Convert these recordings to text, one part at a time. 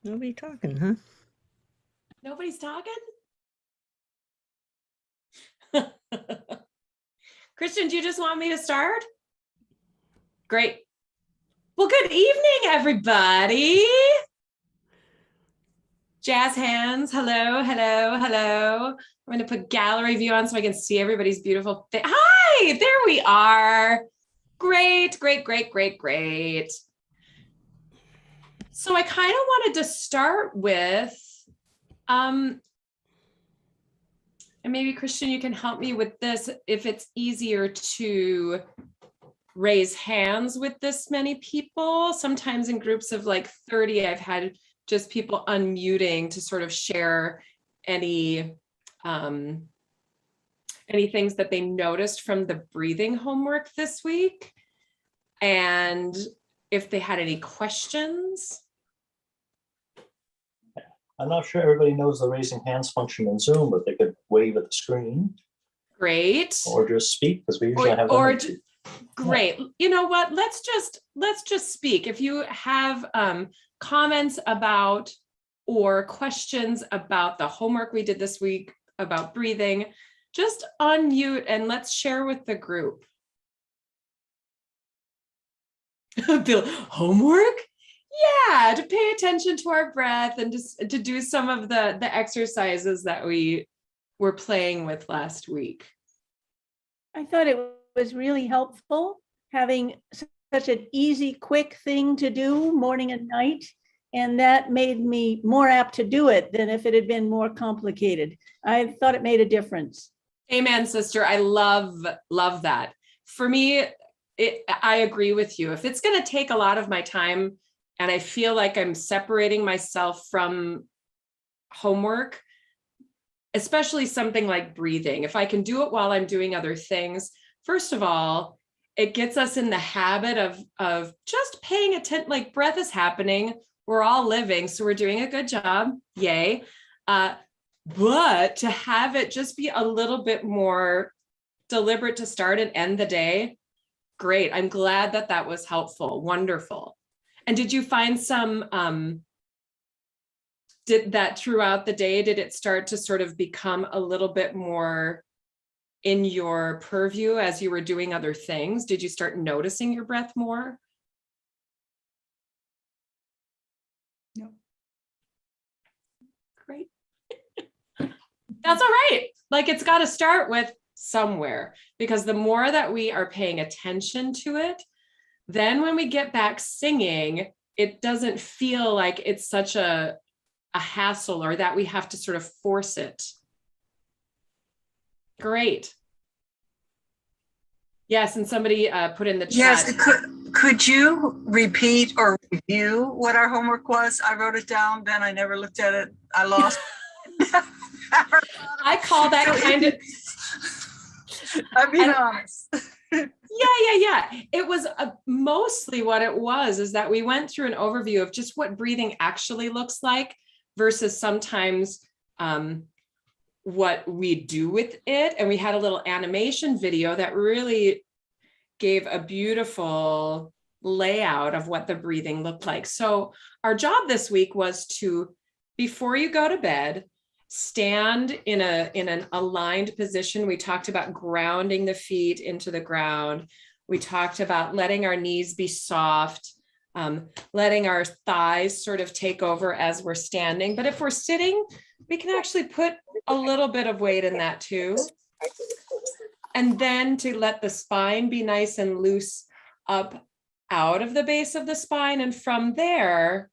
Nobody talking, huh? Nobody's talking? Christian, do you just want me to start? Great. Well, good evening, everybody. Jazz hands. Hello, hello, hello. I'm going to put gallery view on so I can see everybody's beautiful face. Hi, there we are. Great, great, great, great, great. So I kind of wanted to start with, and maybe Christian, you can help me with this if it's easier to raise hands with this many people. Sometimes in groups of like 30, I've had just people unmuting to sort of share any things that they noticed from the breathing homework this week. And if they had any questions. I'm not sure everybody knows the raising hands function in Zoom, but they could wave at the screen. Great. Or just speak, because we usually have them. Great. Yeah. You know what? Let's just speak. If you have comments about or questions about the homework we did this week about breathing, just unmute and let's share with the group. Bill, homework? Yeah, to pay attention to our breath and just to do some of the exercises that we were playing with last week. I thought it was really helpful having such an easy, quick thing to do morning and night. And that made me more apt to do it than if it had been more complicated. I thought it made a difference. Amen, sister. I love that. For me, I agree with you. If it's going to take a lot of my time and I feel like I'm separating myself from homework, especially something like breathing, if I can do it while I'm doing other things, first of all, it gets us in the habit of just paying attention, like breath is happening. We're all living, so we're doing a good job. Yay. But to have it just be a little bit more deliberate to start and end the day, great. I'm glad that was helpful. Wonderful. And did you find some, did that throughout the day, did it start to sort of become a little bit more in your purview as you were doing other things? Did you start noticing your breath more? No. Great. That's all right. Like it's got to start with somewhere, because the more that we are paying attention to it, then when we get back singing, it doesn't feel like it's such a hassle or that we have to sort of force it. Great. Yes, and somebody put in the chat. Yes, could you repeat or review what our homework was? I wrote it down, then I never looked at it. I lost. I call that kind of. I'm being honest. Yeah. It was mostly what it was is that we went through an overview of just what breathing actually looks like versus sometimes what we do with it. And we had a little animation video that really gave a beautiful layout of what the breathing looked like. So our job this week was to, before you go to bed, stand in an aligned position. We talked about grounding the feet into the ground. We talked about letting our knees be soft, letting our thighs sort of take over as we're standing. But if we're sitting, we can actually put a little bit of weight in that too. And then to let the spine be nice and loose up out of the base of the spine. And from there,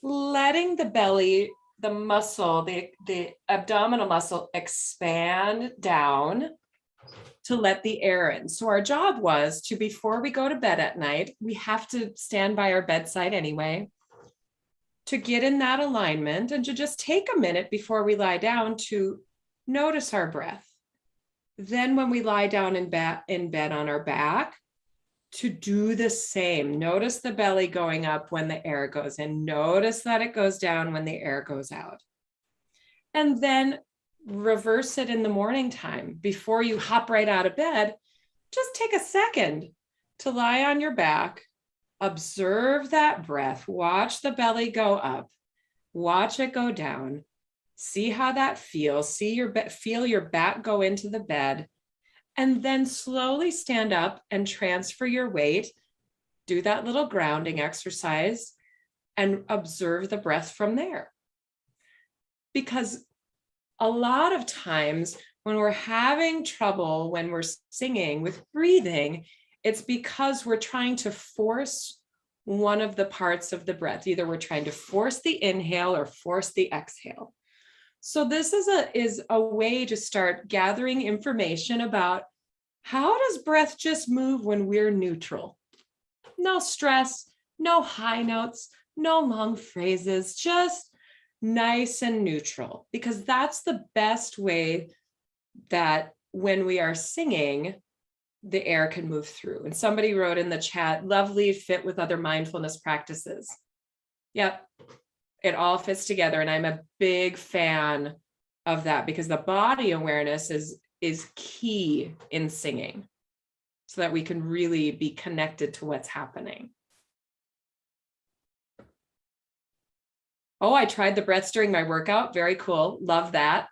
letting the belly, the muscle, the abdominal muscle expand down to let the air in. So our job was to, before we go to bed at night, we have to stand by our bedside anyway, to get in that alignment and to just take a minute before we lie down to notice our breath. Then when we lie down in bed on our back, to do the same. Notice the belly going up when the air goes in. Notice that it goes down when the air goes out. And then reverse it in the morning time. Before you hop right out of bed, just take a second to lie on your back, observe that breath, watch the belly go up, watch it go down, see how that feels, feel your back go into the bed, and then slowly stand up and transfer your weight. Do that little grounding exercise and observe the breath from there. Because a lot of times when we're having trouble, when we're singing with breathing, it's because we're trying to force one of the parts of the breath. Either we're trying to force the inhale or force the exhale. So this is a way to start gathering information about how does breath just move when we're neutral? No stress, no high notes, no long phrases, just nice and neutral, because that's the best way that when we are singing, the air can move through. And somebody wrote in the chat, lovely fit with other mindfulness practices. Yep, it all fits together. And I'm a big fan of that because the body awareness is key in singing so that we can really be connected to what's happening. Oh, I tried the breaths during my workout. Very cool. Love that.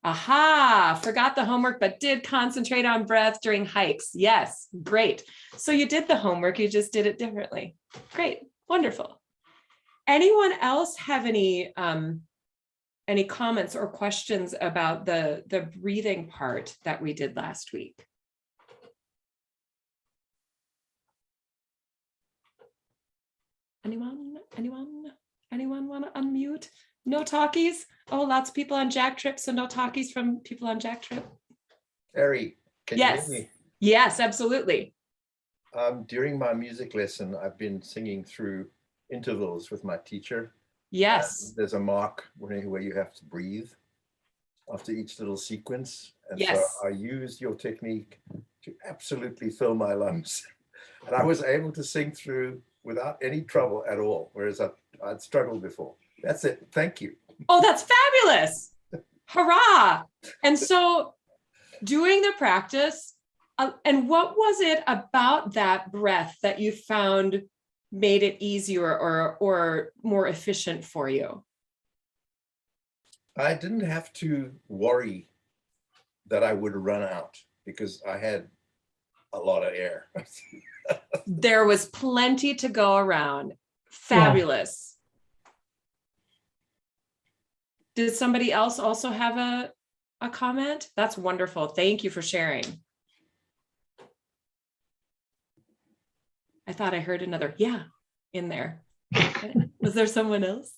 Aha, forgot the homework, but did concentrate on breath during hikes. Yes, great. So you did the homework, you just did it differently. Great, wonderful. Anyone else have any comments or questions about the breathing part that we did last week? Anyone want to unmute? No talkies? Oh, lots of people on Jack Trip, so no talkies from people on Jack Trip. Terry, can Yes. you hear me? Yes, absolutely. During my music lesson, I've been singing through intervals with my teacher. Yes. There's a mark where you have to breathe after each little sequence. And Yes. so I used your technique to absolutely fill my lungs. And I was able to sing through without any trouble at all, whereas I'd struggled before. That's it. Thank you. Oh, that's fabulous. Hurrah. And so doing the practice, and what was it about that breath that you found made it easier or more efficient for you? I didn't have to worry that I would run out because I had a lot of air. There was plenty to go around. Fabulous. Did somebody else also have a comment? That's wonderful. Thank you for sharing. I thought I heard another yeah in there. Was there someone else?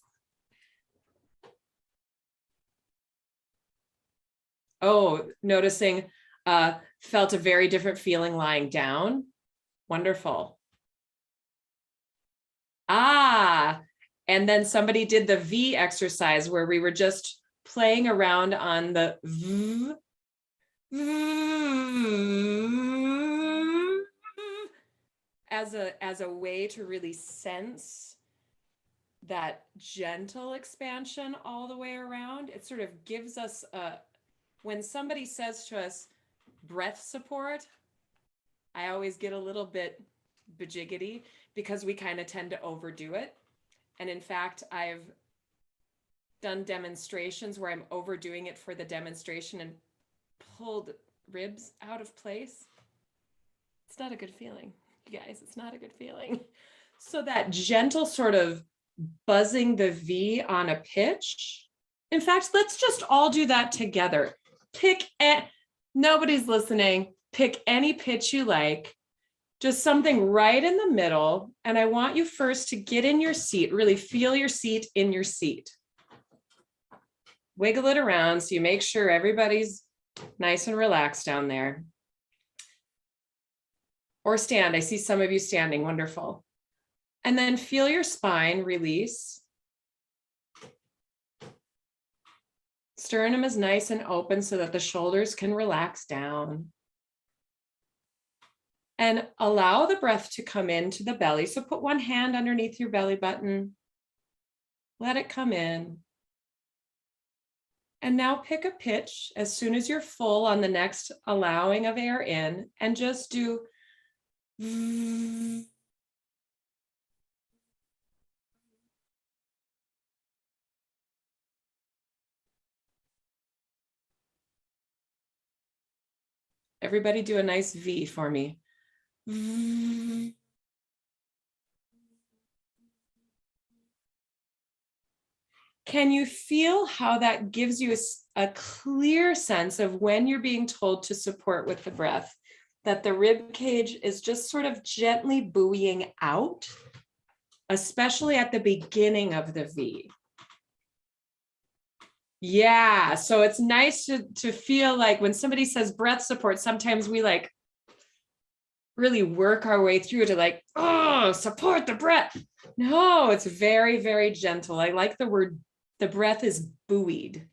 Oh, noticing felt a very different feeling lying down. Wonderful. Ah, and then somebody did the V exercise where we were just playing around on the V, as a way to really sense that gentle expansion all the way around. It sort of gives us when somebody says to us breath support, I always get a little bit bajiggity because we kind of tend to overdo it. And in fact, I've done demonstrations where I'm overdoing it for the demonstration and pulled ribs out of place. It's not a good feeling, you guys. It's not a good feeling. So that gentle sort of buzzing the V on a pitch. In fact, let's just all do that together. Nobody's listening. Pick any pitch you like. Just something right in the middle. And I want you first to get in your seat, really feel your seat in your seat. Wiggle it around so you make sure everybody's nice and relaxed down there. Or stand. I see some of you standing. Wonderful. And then feel your spine release. Sternum is nice and open so that the shoulders can relax down. And allow the breath to come into the belly. So put one hand underneath your belly button. Let it come in. And now pick a pitch as soon as you're full on the next allowing of air in, and just do Everybody do a nice V for me. Can you feel how that gives you a clear sense of when you're being told to support with the breath, that the rib cage is just sort of gently buoying out, especially at the beginning of the V? Yeah, so it's nice to feel like when somebody says breath support, sometimes we like really work our way through to like, oh, support the breath. No, it's very, very gentle. I like the word, the breath is buoyed.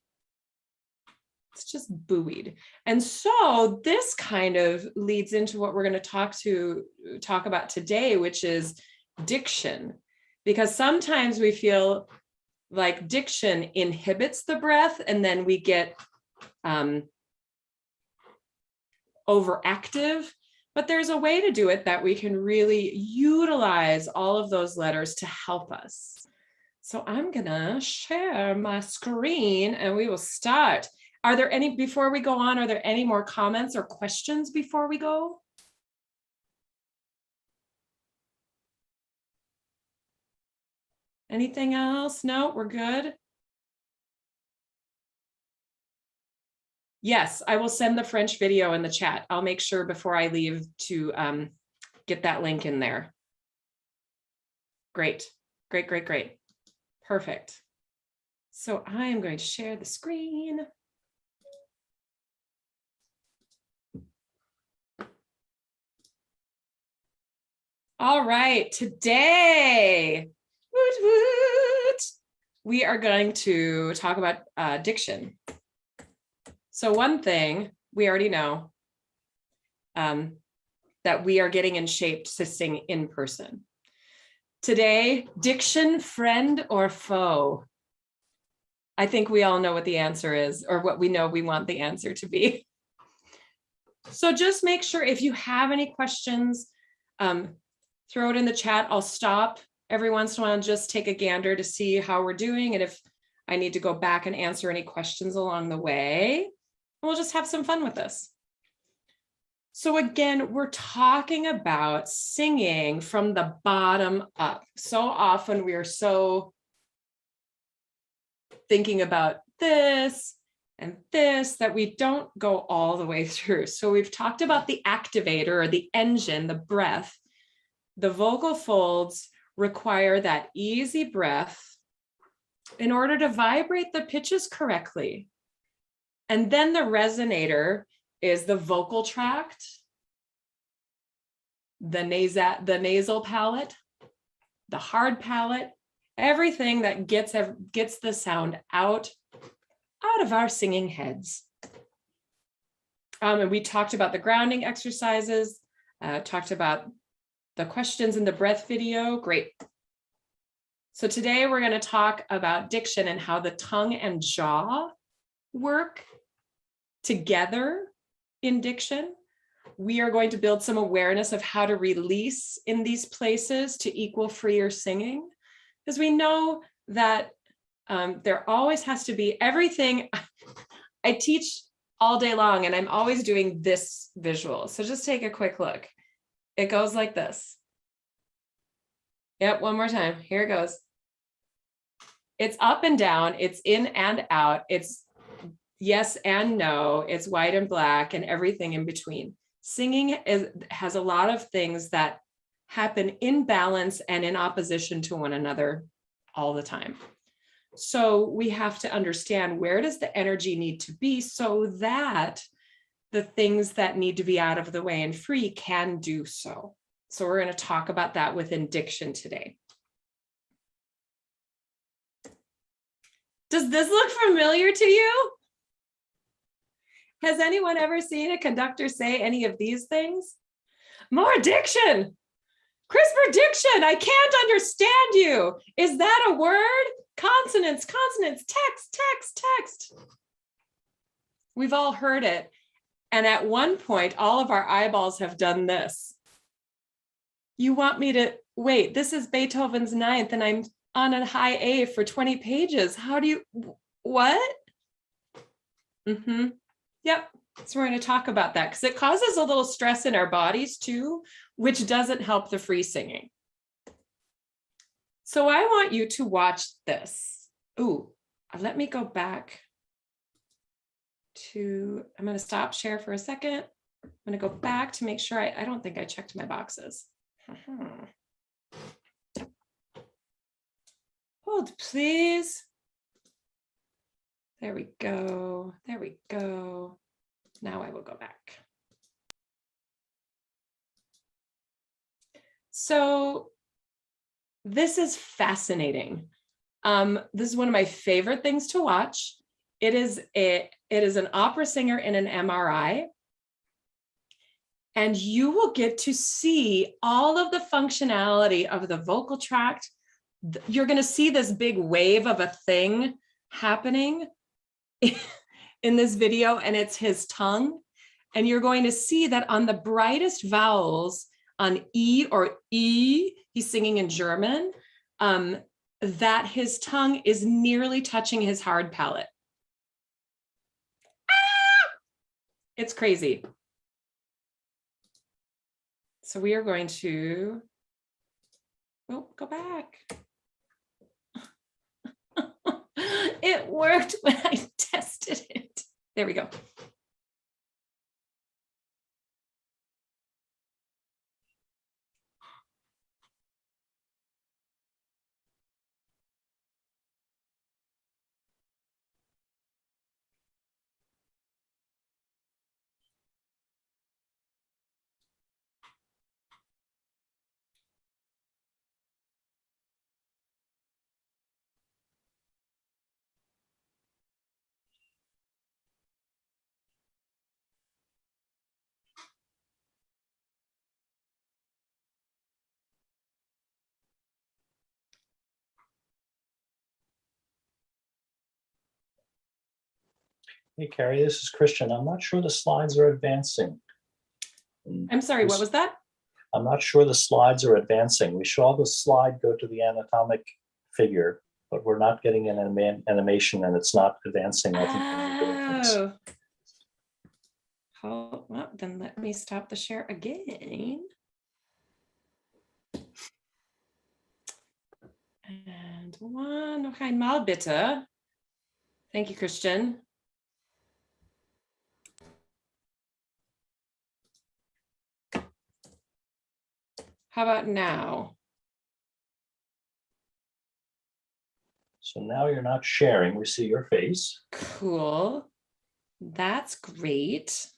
It's just buoyed. And so this kind of leads into what we're going to talk about today, which is diction. Because sometimes we feel like diction inhibits the breath and then we get overactive. But there's a way to do it that we can really utilize all of those letters to help us. So I'm gonna share my screen and we will start. Are there any, before we go on, are there any more comments or questions before we go? Anything else? No, we're good. Yes, I will send the French video in the chat. I'll make sure before I leave to get that link in there. Great, great, great, great. Perfect. So I am going to share the screen. All right, today, woot, woot, we are going to talk about diction. So one thing we already know, that we are getting in shape to sing in person. Today, diction, friend or foe? I think we all know what the answer is, or what we know we want the answer to be. So just make sure if you have any questions, throw it in the chat. I'll stop every once in a while and just take a gander to see how we're doing. And if I need to go back and answer any questions along the way, we'll just have some fun with this. So again, we're talking about singing from the bottom up. So often we are so thinking about this and this that we don't go all the way through. So we've talked about the activator or the engine, the breath. The vocal folds require that easy breath in order to vibrate the pitches correctly. And then the resonator is the vocal tract, the nasal palate, the hard palate, everything that gets the sound out of our singing heads. And we talked about the grounding exercises, talked about the questions in the breath video. Great. So today we're going to talk about diction and how the tongue and jaw work together in diction. We are going to build some awareness of how to release in these places to equal freer singing, because we know that there always has to be everything. I teach all day long and I'm always doing this visual. So just take a quick look. It goes like this. Yep, one more time. Here it goes. It's up and down, it's in and out, it's yes and no, it's white and black and everything in between. Singing has a lot of things that happen in balance and in opposition to one another all the time. So we have to understand, where does the energy need to be so that the things that need to be out of the way and free can do so. So we're going to talk about that within diction today. Does this look familiar to you? Has anyone ever seen a conductor say any of these things? More diction, crisper diction, I can't understand you. Is that a word? Consonants, consonants, text, text, text. We've all heard it. And at one point, all of our eyeballs have done this. You want me to, wait, this is Beethoven's Ninth and I'm on a high A for 20 pages. How do you, what? Yep, So we're going to talk about that because it causes a little stress in our bodies too, which doesn't help the free singing. So I want you to watch this. Ooh, let me go back to, I'm going to stop share for a second. I'm going to go back to make sure I don't think I checked my boxes. Hold, please. There we go. There we go. Now I will go back. So this is fascinating. This is one of my favorite things to watch. It is an opera singer in an MRI. And you will get to see all of the functionality of the vocal tract. You're going to see this big wave of a thing happening in this video, and it's his tongue. And you're going to see that on the brightest vowels, on E or E, he's singing in German, that his tongue is nearly touching his hard palate. Ah! It's crazy. So we are going to, oh, go back. It worked when I tested it. There we go. Hey, Carrie, this is Christian. I'm not sure the slides are advancing. I'm sorry, what was that? I'm not sure the slides are advancing. We saw the slide go to the anatomic figure, but we're not getting an animation and it's not advancing. I think when you're doing things. Oh, well, then let me stop the share again. And one, noch einmal bitte. Thank you, Christian. How about now? So now you're not sharing. We see your face. Cool. That's great.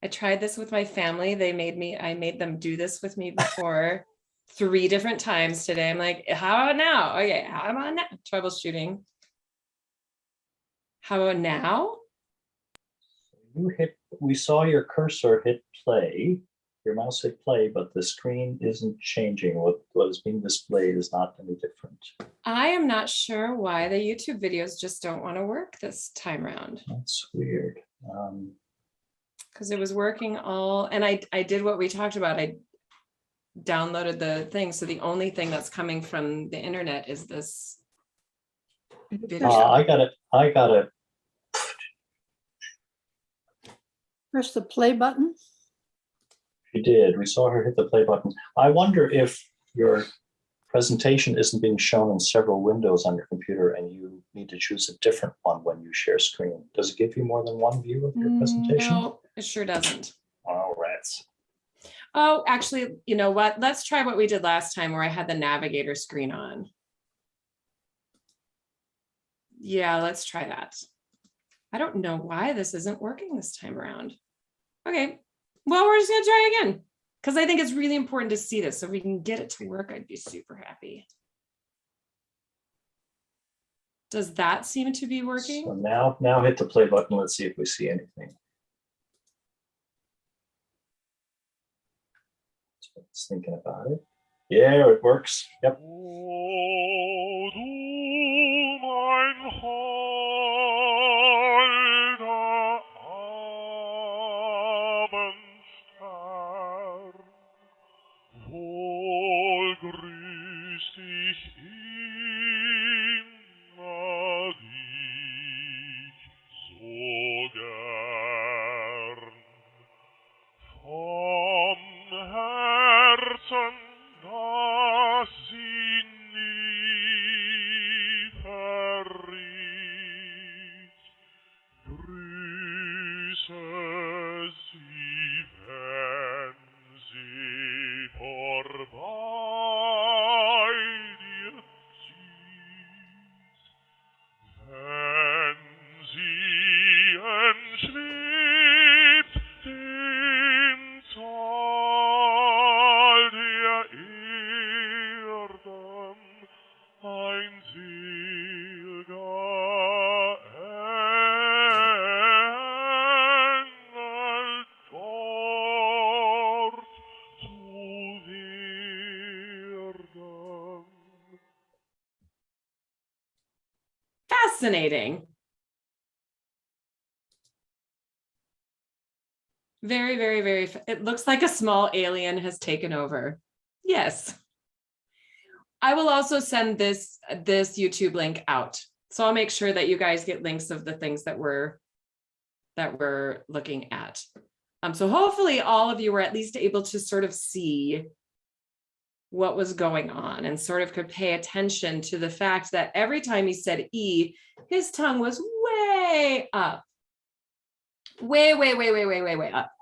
I tried this with my family. I made them do this with me before 3 different times today. I'm like, how about now? Okay, how about now? Troubleshooting. How about now? We saw your cursor hit play. Your mouse hit play, but the screen isn't changing. What is being displayed is not any different. I am not sure why the YouTube videos just don't want to work this time around. That's weird. Because it was working all, and I did what we talked about. I downloaded the thing. So the only thing that's coming from the internet is this video. I got it. Press the play button. She did. We saw her hit the play button. I wonder if your presentation isn't being shown in several windows on your computer and you need to choose a different one when you share screen. Does it give you more than one view of your presentation? No, it sure doesn't. Oh, rats. Oh, actually, you know what? Let's try what we did last time where I had the navigator screen on. Yeah, let's try that. I don't know why this isn't working this time around. Okay, well, we're just gonna try again because I think it's really important to see this. So if we can get it to work, I'd be super happy. Does that seem to be working? So now hit the play button. Let's see if we see anything. Just thinking about it. Yeah, it works. Yep. Fascinating. Very, very, very, it looks like a small alien has taken over. Yes. I will also send this YouTube link out. So I'll make sure that you guys get links of the things that we're looking at. So hopefully all of you were at least able to sort of see what was going on and sort of could pay attention to the fact that every time he said E, his tongue was way up. Way, way, way, way, way, way, way up.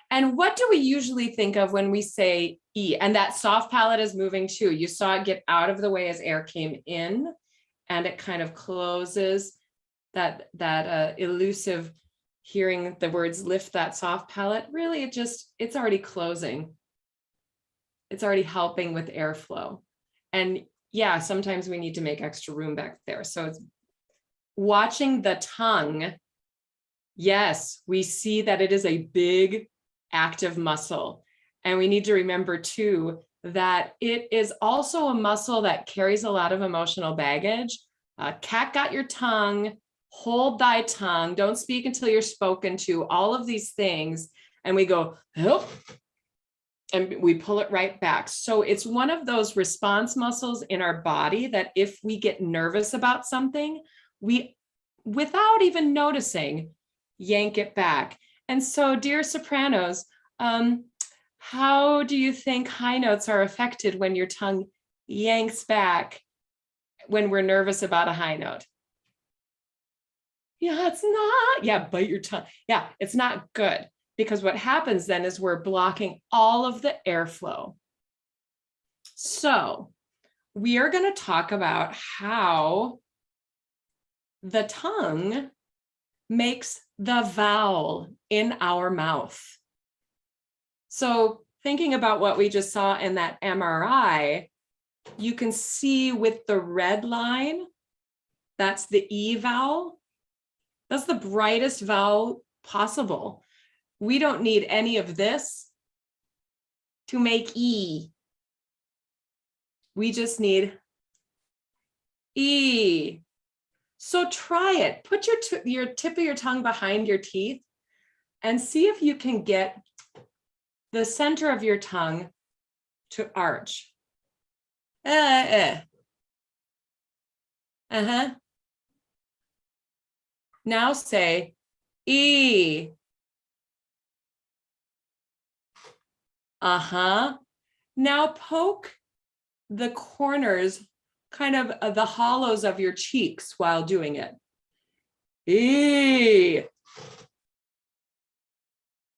And what do we usually think of when we say E? And that soft palate is moving too. You saw it get out of the way as air came in, and it kind of closes that elusive hearing the words lift that soft palate. Really, it's already closing. It's already helping with airflow. And yeah, sometimes we need to make extra room back there. So it's watching the tongue. Yes, we see that it is a big active muscle. And we need to remember too, that it is also a muscle that carries a lot of emotional baggage. Cat got your tongue, hold thy tongue, don't speak until you're spoken to, all of these things. And we go, oh, and we pull it right back. So it's one of those response muscles in our body that if we get nervous about something, we, without even noticing, yank it back. And so, dear sopranos, how do you think high notes are affected when your tongue yanks back when we're nervous about a high note? Yeah, it's not. Yeah, bite your tongue. Yeah, it's not good, because what happens then is we're blocking all of the airflow. So we are going to talk about how the tongue makes the vowel in our mouth. So thinking about what we just saw in that MRI, you can see with the red line, that's the E vowel. That's the brightest vowel possible. We don't need any of this to make E. We just need E. So try it. Put your tip of your tongue behind your teeth and see if you can get the center of your tongue to arch. Uh-huh. Now say E. Uh-huh. Now poke the corners, kind of the hollows of your cheeks while doing it. E.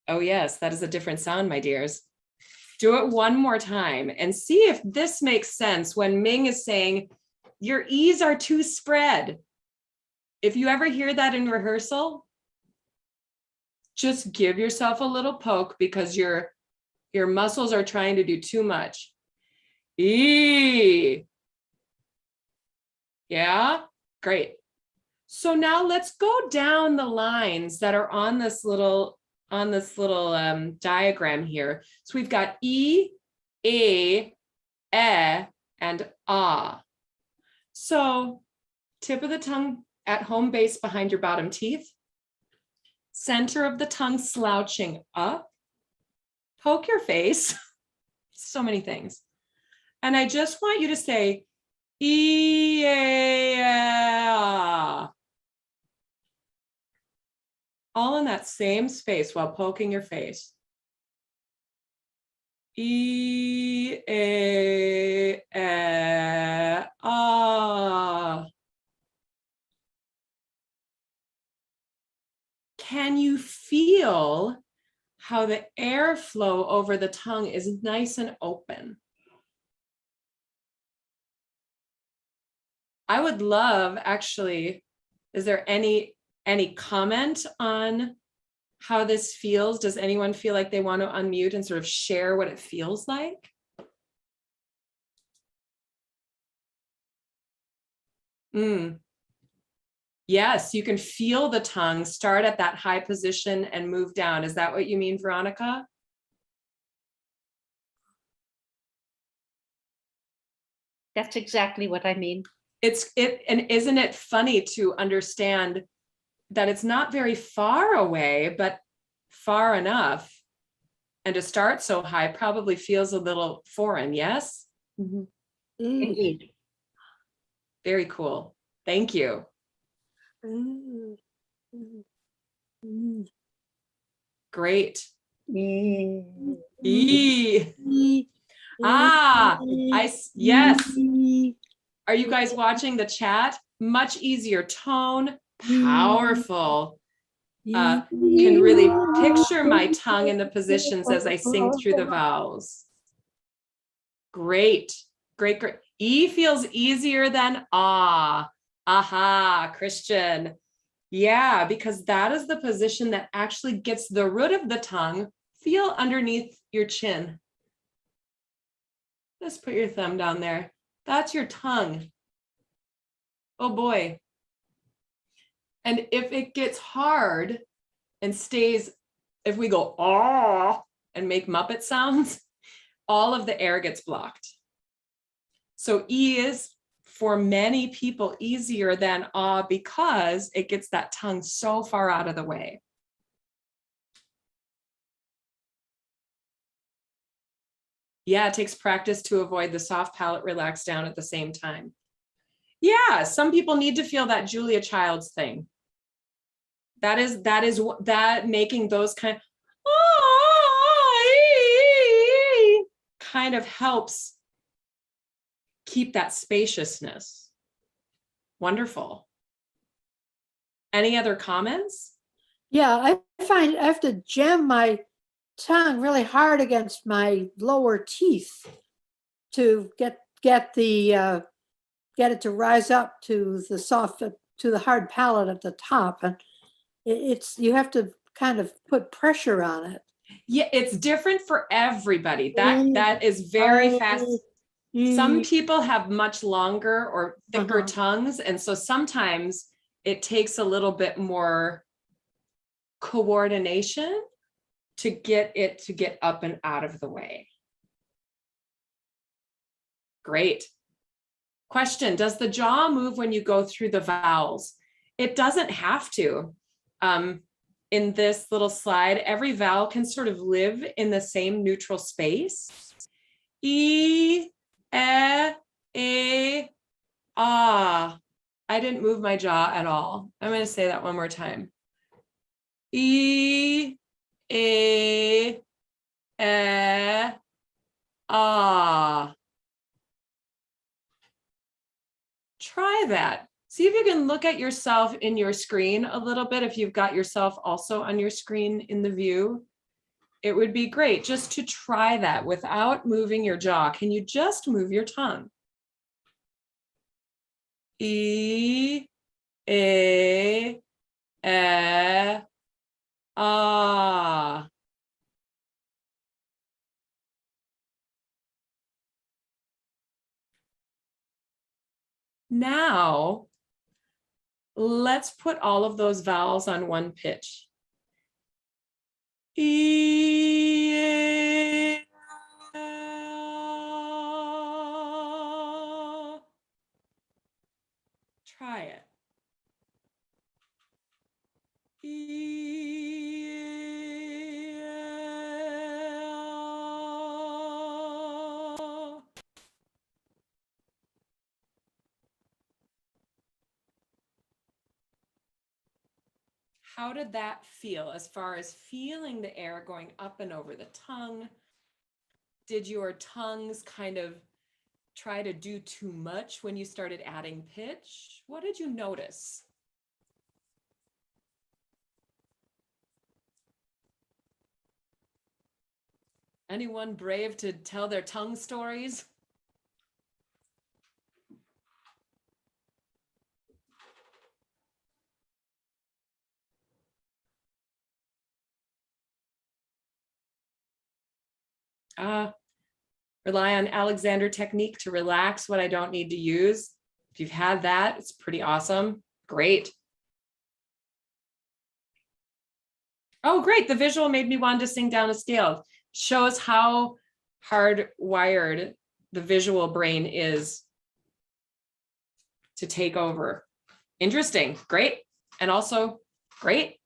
Oh yes, that is a different sound, my dears. Do it one more time and see if this makes sense when Ming is saying, your E's are too spread. If you ever hear that in rehearsal, just give yourself a little poke because your muscles are trying to do too much. E. Yeah, great. So now let's go down the lines that are on this little diagram here. So we've got E, A, and ah. So tip of the tongue at home base behind your bottom teeth. Center of the tongue slouching up. Poke your face. So many things. And I just want you to say E, A, ah. All in that same space while poking your face. E, A, ah. Can you feel how the airflow over the tongue is nice and open? I would love, actually, is there any comment on how this feels? Does anyone feel like they want to unmute and sort of share what it feels like? Yes, you can feel the tongue start at that high position and move down. Is that what you mean, Veronica? That's exactly what I mean. And isn't it funny to understand that it's not very far away, but far enough. And to start so high probably feels a little foreign, yes? Mhm. Indeed. Very cool. Thank you. Mm. Mm. Great. Mm. E. Ah, yes. Are you guys watching the chat? Much easier tone, powerful. Can really picture my tongue in the positions as I sing through the vowels. Great, great, great. E feels easier than ah. Aha, Christian. Yeah, because that is the position that actually gets the root of the tongue. Feel underneath your chin. Just put your thumb down there. That's your tongue. Oh boy. And if it gets hard and stays, if we go ah and make Muppet sounds, all of the air gets blocked. So E is for many people easier than ah because it gets that tongue so far out of the way. Yeah, it takes practice to avoid the soft palate relax down at the same time. Yeah, some people need to feel that Julia Childs thing. That making those kind of helps keep that spaciousness. Wonderful. Any other comments? Yeah, I find I have to jam my tongue really hard against my lower teeth to get it to rise up to the soft, to the hard palate at the top, and it's you have to kind of put pressure on it. Yeah, it's different for everybody. That is very fast. Some people have much longer or thicker tongues, and so sometimes it takes a little bit more coordination to get it to get up and out of the way. Great. Question, does the jaw move when you go through the vowels? It doesn't have to. In this little slide, every vowel can sort of live in the same neutral space. E, e, ah. I didn't move my jaw at all. I'm going to say that one more time. E, ah. Try that. See if you can look at yourself in your screen a little bit. If you've got yourself also on your screen in the view, it would be great just to try that without moving your jaw. Can you just move your tongue? E, ah. Now, let's put all of those vowels on one pitch. E, try it. How did that feel as far as feeling the air going up and over the tongue? Did your tongues kind of try to do too much when you started adding pitch? What did you notice? Anyone brave to tell their tongue stories? Rely on Alexander technique to relax what I don't need to use. If you've had that, it's pretty awesome. Great. Oh, great. The visual made me want to sing down a scale. Shows how hardwired the visual brain is. to take over. Interesting, great, and also great.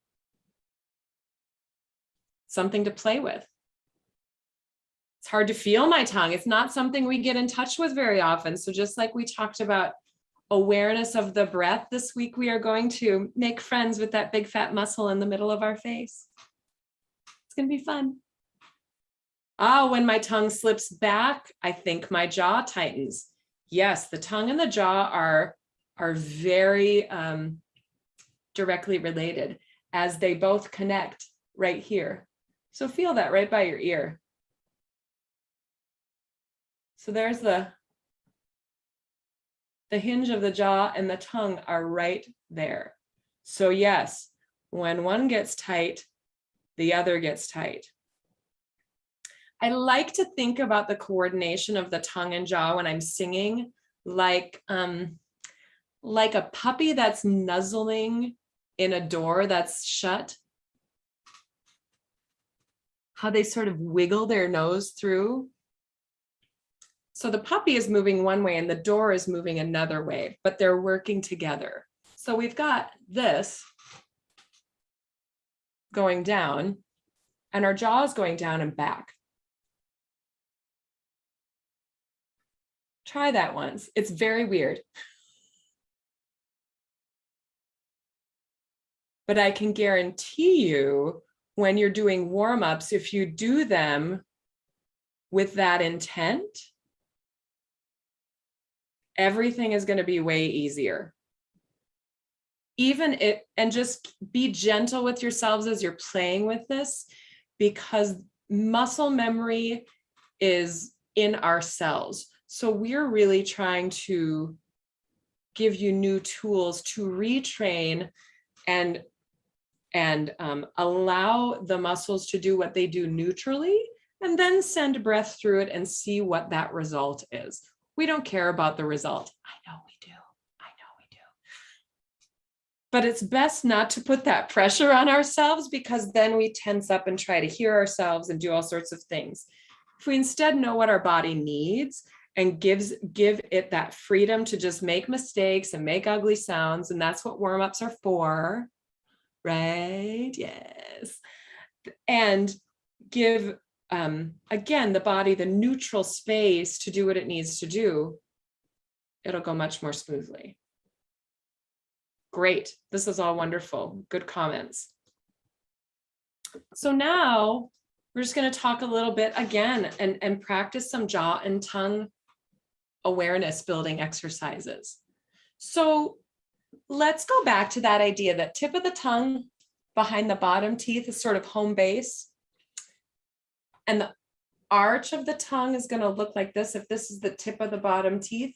Something to play with. It's hard to feel my tongue. It's not something we get in touch with very often. So just like we talked about awareness of the breath, this week we are going to make friends with that big fat muscle in the middle of our face. It's going to be fun. When my tongue slips back, I think my jaw tightens. Yes, the tongue and the jaw are very directly related, as they both connect right here. So feel that right by your ear. So there's the hinge of the jaw and the tongue are right there. So yes, when one gets tight, the other gets tight. I like to think about the coordination of the tongue and jaw when I'm singing, like a puppy that's nuzzling in a door that's shut. How they sort of wiggle their nose through. So the puppy is moving one way and the door is moving another way, but they're working together. So we've got this going down and our jaw is going down and back. Try that once. It's very weird. But I can guarantee you when you're doing warm-ups, if you do them with that intent, everything is going to be way easier. And just be gentle with yourselves as you're playing with this, because muscle memory is in our cells. So we're really trying to give you new tools to retrain and allow the muscles to do what they do neutrally, and then send breath through it and see what that result is. We don't care about the result. I know we do. But it's best not to put that pressure on ourselves, because then we tense up and try to hear ourselves and do all sorts of things. If we instead know what our body needs and give it that freedom to just make mistakes and make ugly sounds, and that's what warm-ups are for, right? Yes. And give, again, the body the neutral space to do what it needs to do, it'll go much more smoothly. Great. This is all wonderful. Good comments. So now we're just going to talk a little bit again and practice some jaw and tongue awareness building exercises. So let's go back to that idea that tip of the tongue behind the bottom teeth is sort of home base. And the arch of the tongue is going to look like this if this is the tip of the bottom teeth.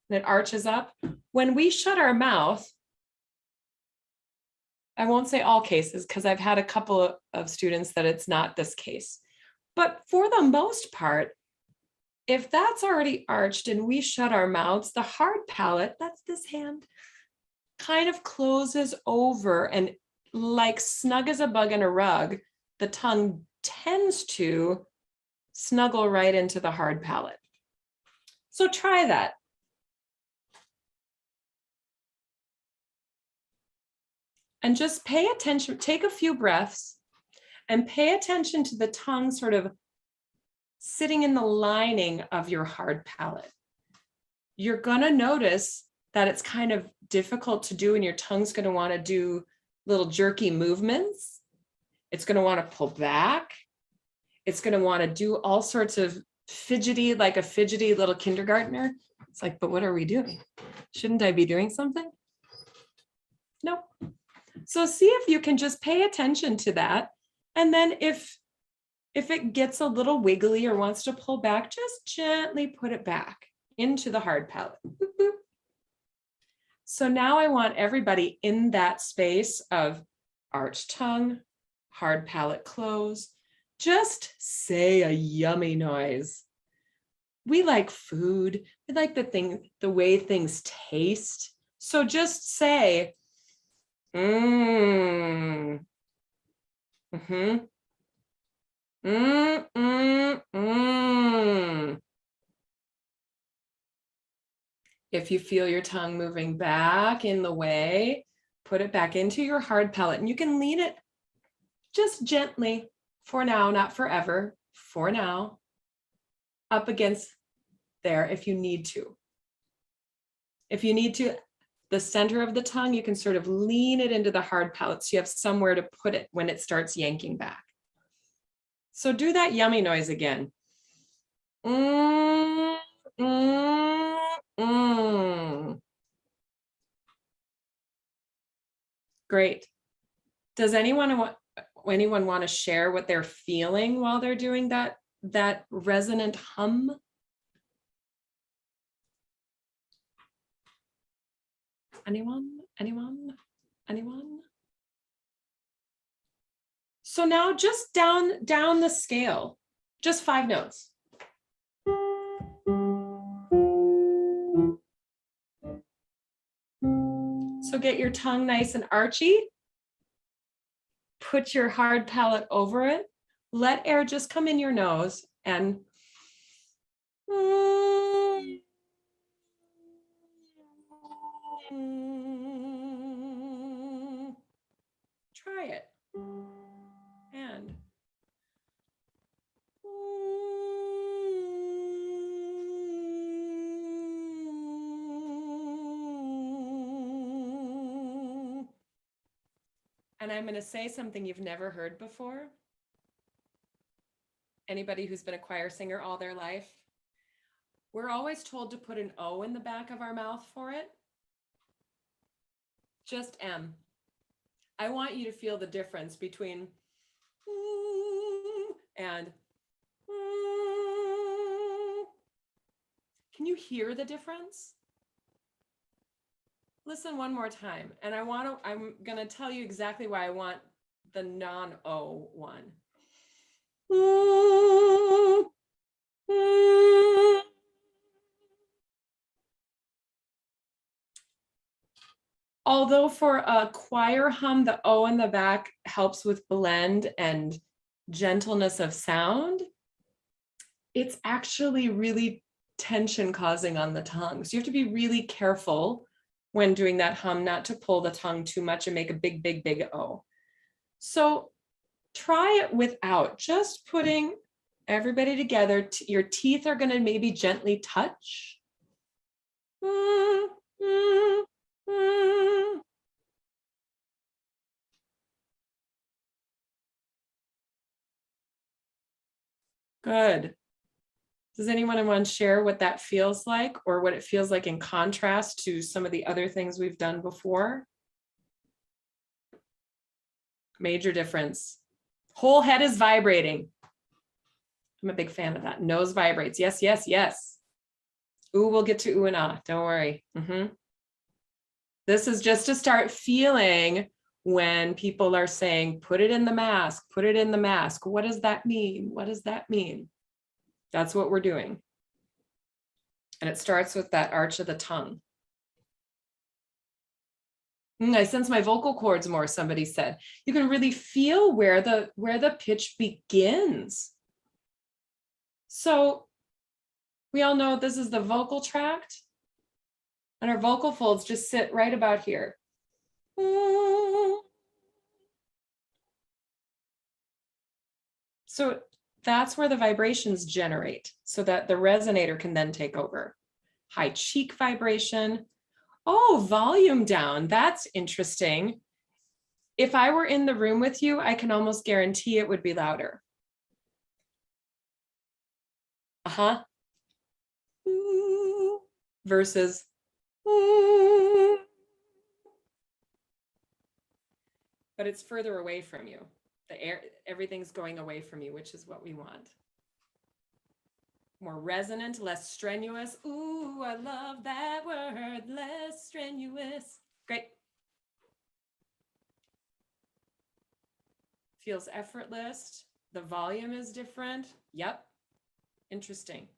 And it arches up. When we shut our mouth, I won't say all cases because I've had a couple of students that it's not this case. But for the most part, if that's already arched and we shut our mouths, the hard palate, that's this hand, kind of closes over, and like snug as a bug in a rug, the tongue tends to snuggle right into the hard palate. So try that. And just pay attention, take a few breaths and pay attention to the tongue sort of sitting in the lining of your hard palate. You're going to notice that it's kind of difficult to do, and your tongue's going to want to do little jerky movements. It's going to want to pull back. It's going to want to do all sorts of fidgety, like a fidgety little kindergartner. It's like, but what are we doing? Shouldn't I be doing something? Nope. So see if you can just pay attention to that. And then if it gets a little wiggly or wants to pull back, just gently put it back into the hard palate. Boop, boop. So now I want everybody in that space of arched tongue, hard palate close. Just say a yummy noise. We like food. We like the way things taste. So just say, mmm. Mm-hmm. If you feel your tongue moving back in the way, put it back into your hard palate, and you can lean it just gently for now, not forever, for now, up against there if you need to. If you need to, the center of the tongue, you can sort of lean it into the hard palate so you have somewhere to put it when it starts yanking back. So do that yummy noise again. Mm, mm, mm. Great. Does anyone want to share what they're feeling while they're doing that resonant hum? Anyone? So now just down the scale, just 5 notes. So get your tongue nice and archy. Put your hard palate over it. Let air just come in your nose and try it. And I'm going to say something you've never heard before. Anybody who's been a choir singer all their life, we're always told to put an O in the back of our mouth for it. Just M. I want you to feel the difference between and can you hear the difference? Listen one more time, and I'm going to tell you exactly why I want the non-O one. Although for a choir hum, the O in the back helps with blend and gentleness of sound, it's actually really tension causing on the tongue. So you have to be really careful when doing that hum, not to pull the tongue too much and make a big, big, big O. So try it without, just putting everybody together. Your teeth are going to maybe gently touch. Good. Does anyone want to share what that feels like, or what it feels like in contrast to some of the other things we've done before? Major difference. Whole head is vibrating. I'm a big fan of that. Nose vibrates. Yes, yes, yes. Ooh, we'll get to ooh and ah. Don't worry. This is just to start feeling when people are saying, put it in the mask, put it in the mask. What does that mean? What does that mean? That's what we're doing. And it starts with that arch of the tongue. I sense my vocal cords more, somebody said. You can really feel where the pitch begins. So we all know this is the vocal tract, and our vocal folds just sit right about here. So that's where the vibrations generate, so that the resonator can then take over. High cheek vibration. Oh, volume down. That's interesting. If I were in the room with you, I can almost guarantee it would be louder. Versus but it's further away from you. The air, everything's going away from you, which is what we want. More resonant, less strenuous. Ooh, I love that word, less strenuous. Great. Feels effortless. The volume is different. Yep. Interesting.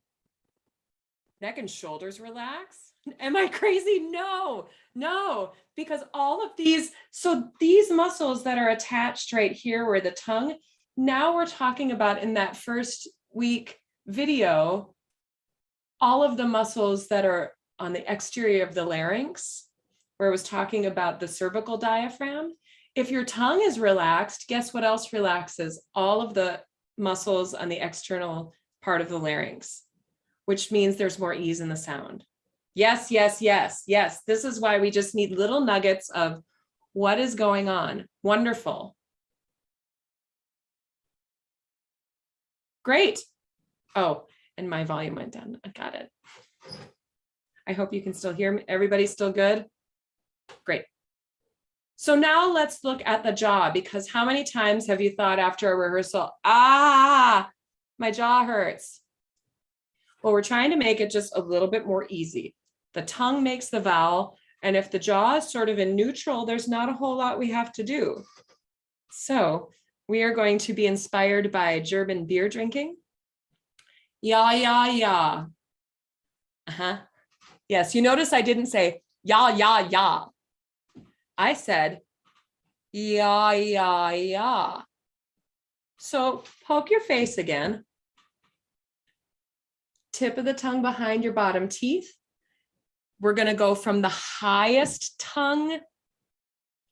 Neck and shoulders relax. Am I crazy? No, because all of these, so these muscles that are attached right here where the tongue, now we're talking about in that first week video, all of the muscles that are on the exterior of the larynx, where I was talking about the cervical diaphragm. If your tongue is relaxed, guess what else relaxes? All of the muscles on the external part of the larynx, which means there's more ease in the sound. Yes, yes, yes, yes. This is why we just need little nuggets of what is going on. Wonderful. Great. Oh, and my volume went down. I got it. I hope you can still hear me. Everybody's still good? Great. So now let's look at the jaw, because how many times have you thought after a rehearsal, ah, my jaw hurts? Well, we're trying to make it just a little bit more easy. The tongue makes the vowel, and if the jaw is sort of in neutral, there's not a whole lot we have to do. So we are going to be inspired by German beer drinking. Ja, ja, ja. Uh-huh. Yes, you notice I didn't say ja, ja, ja. I said ja, ja, ja. So poke your face again. Tip of the tongue behind your bottom teeth. We're going to go from the highest tongue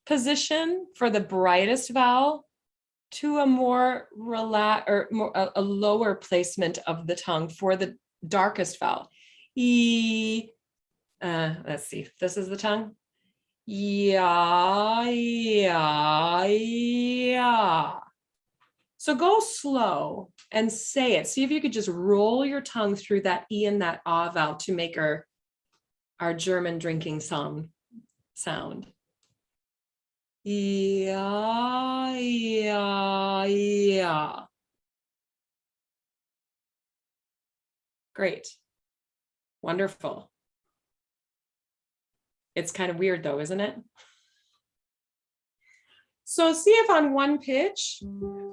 position for the brightest vowel to a more a lower placement of the tongue for the darkest vowel. E. Let's see. This is the tongue. Yeah, yeah, yeah. So go slow and say it. See if you could just roll your tongue through that E and that ah vowel to make our German drinking sound. Yeah, yeah, yeah. Great. Wonderful. It's kind of weird though, isn't it? So see if on one pitch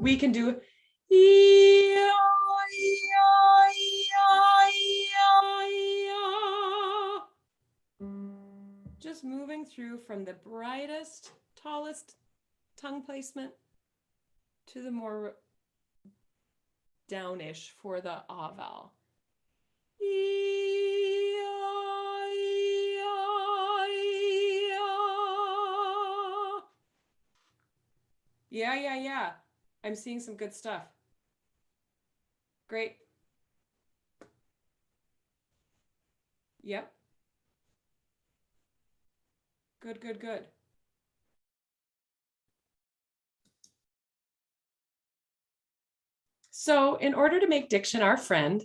we can do just moving through from the brightest, tallest tongue placement to the more downish for the ah vowel. Yeah, yeah, yeah. I'm seeing some good stuff. Great. Yep. Good, good, good. So in order to make diction our friend,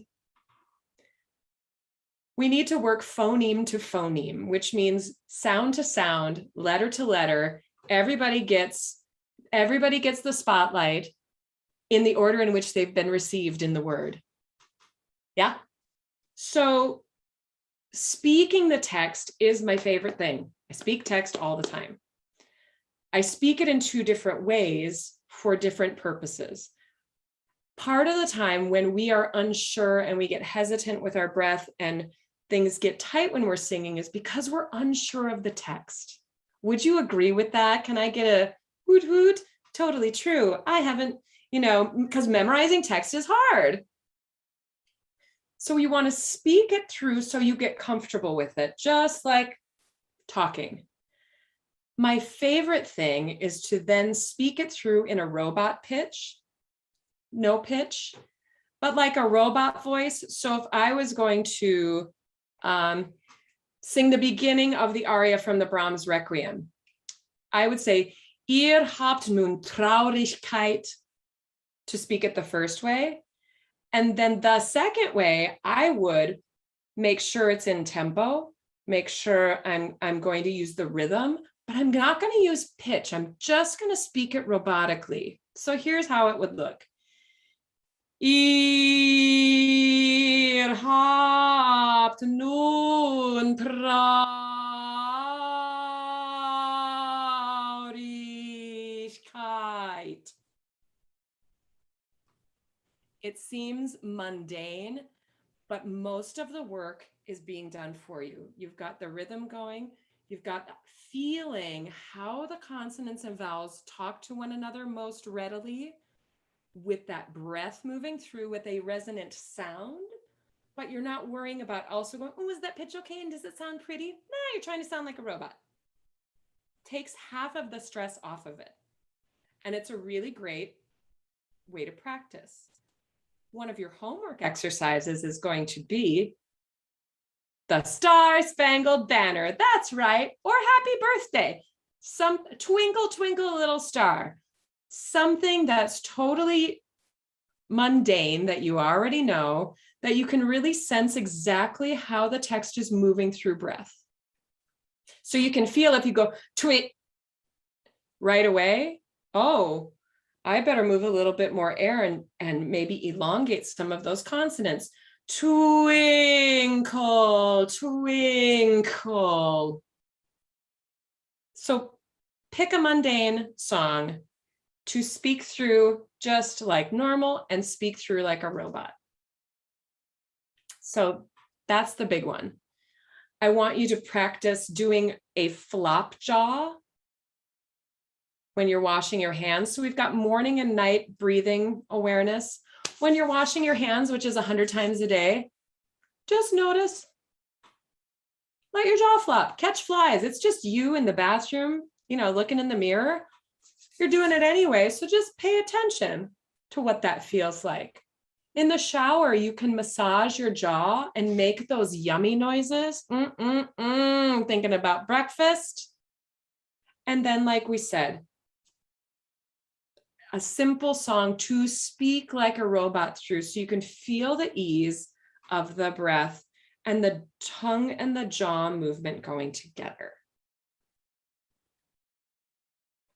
we need to work phoneme to phoneme, which means sound to sound, letter to letter. Everybody gets the spotlight in the order in which they've been received in the word. Yeah. So speaking the text is my favorite thing. I speak text all the time. I speak it in two different ways for different purposes. Part of the time when we are unsure and we get hesitant with our breath and things get tight when we're singing is because we're unsure of the text. Would you agree with that? Can I get a hoot hoot? Totally true. I haven't, because memorizing text is hard. So you want to speak it through so you get comfortable with it, just like talking. My favorite thing is to then speak it through in a robot pitch, no pitch, but like a robot voice. So if I was going to sing the beginning of the aria from the Brahms Requiem, I would say, Ihr habt nun Traurigkeit, to speak it the first way. And then the second way, I would make sure it's in tempo, make sure I'm going to use the rhythm, but I'm not going to use pitch. I'm just going to speak it robotically. So here's how it would look. Ihr habt nun Traurigkeit. It seems mundane, but most of the work is being done for you. You've got the rhythm going. You've got feeling how the consonants and vowels talk to one another most readily with that breath moving through with a resonant sound, but you're not worrying about also going, oh, is that pitch okay? And does it sound pretty? Nah, you're trying to sound like a robot. Takes half of the stress off of it. And it's a really great way to practice. One of your homework exercises is going to be the Star Spangled Banner. That's right. Or happy birthday. Some twinkle, twinkle, little star. Something that's totally mundane that you already know, that you can really sense exactly how the text is moving through breath. So you can feel if you go tweet right away, oh, I better move a little bit more air and maybe elongate some of those consonants. Twinkle, twinkle. So pick a mundane song to speak through just like normal and speak through like a robot. So that's the big one. I want you to practice doing a flop jaw when you're washing your hands. So we've got morning and night breathing awareness. When you're washing your hands, which is 100 times a day, just notice, let your jaw flop, catch flies. It's just you in the bathroom, looking in the mirror. You're doing it anyway, so just pay attention to what that feels like. In the shower, you can massage your jaw and make those yummy noises. Thinking about breakfast. And then, like we said, a simple song to speak like a robot through, so you can feel the ease of the breath and the tongue and the jaw movement going together.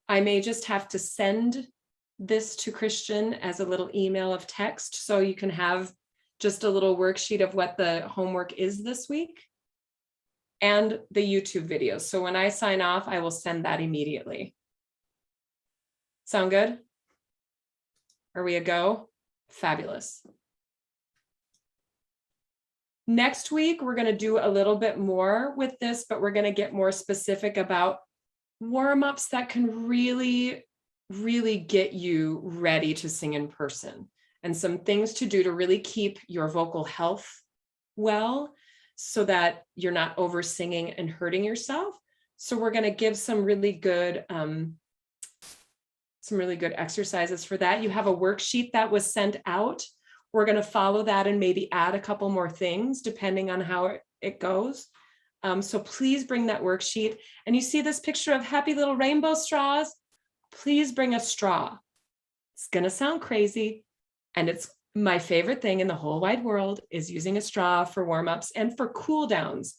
I may just have to send this to Christian as a little email of text, so you can have just a little worksheet of what the homework is this week and the YouTube videos. So when I sign off, I will send that immediately. Sound good? Are we a go? Fabulous. Next week, we're going to do a little bit more with this, but we're going to get more specific about warm-ups that can really get you ready to sing in person, and some things to do to really keep your vocal health well, so that you're not over singing and hurting yourself. So we're going to give some really good exercises for that. You have a worksheet that was sent out. We're going to follow that and maybe add a couple more things depending on how it goes. So please bring that worksheet. And you see this picture of happy little rainbow straws? Please bring a straw. It's going to sound crazy. And it's my favorite thing in the whole wide world is using a straw for warm-ups and for cool downs.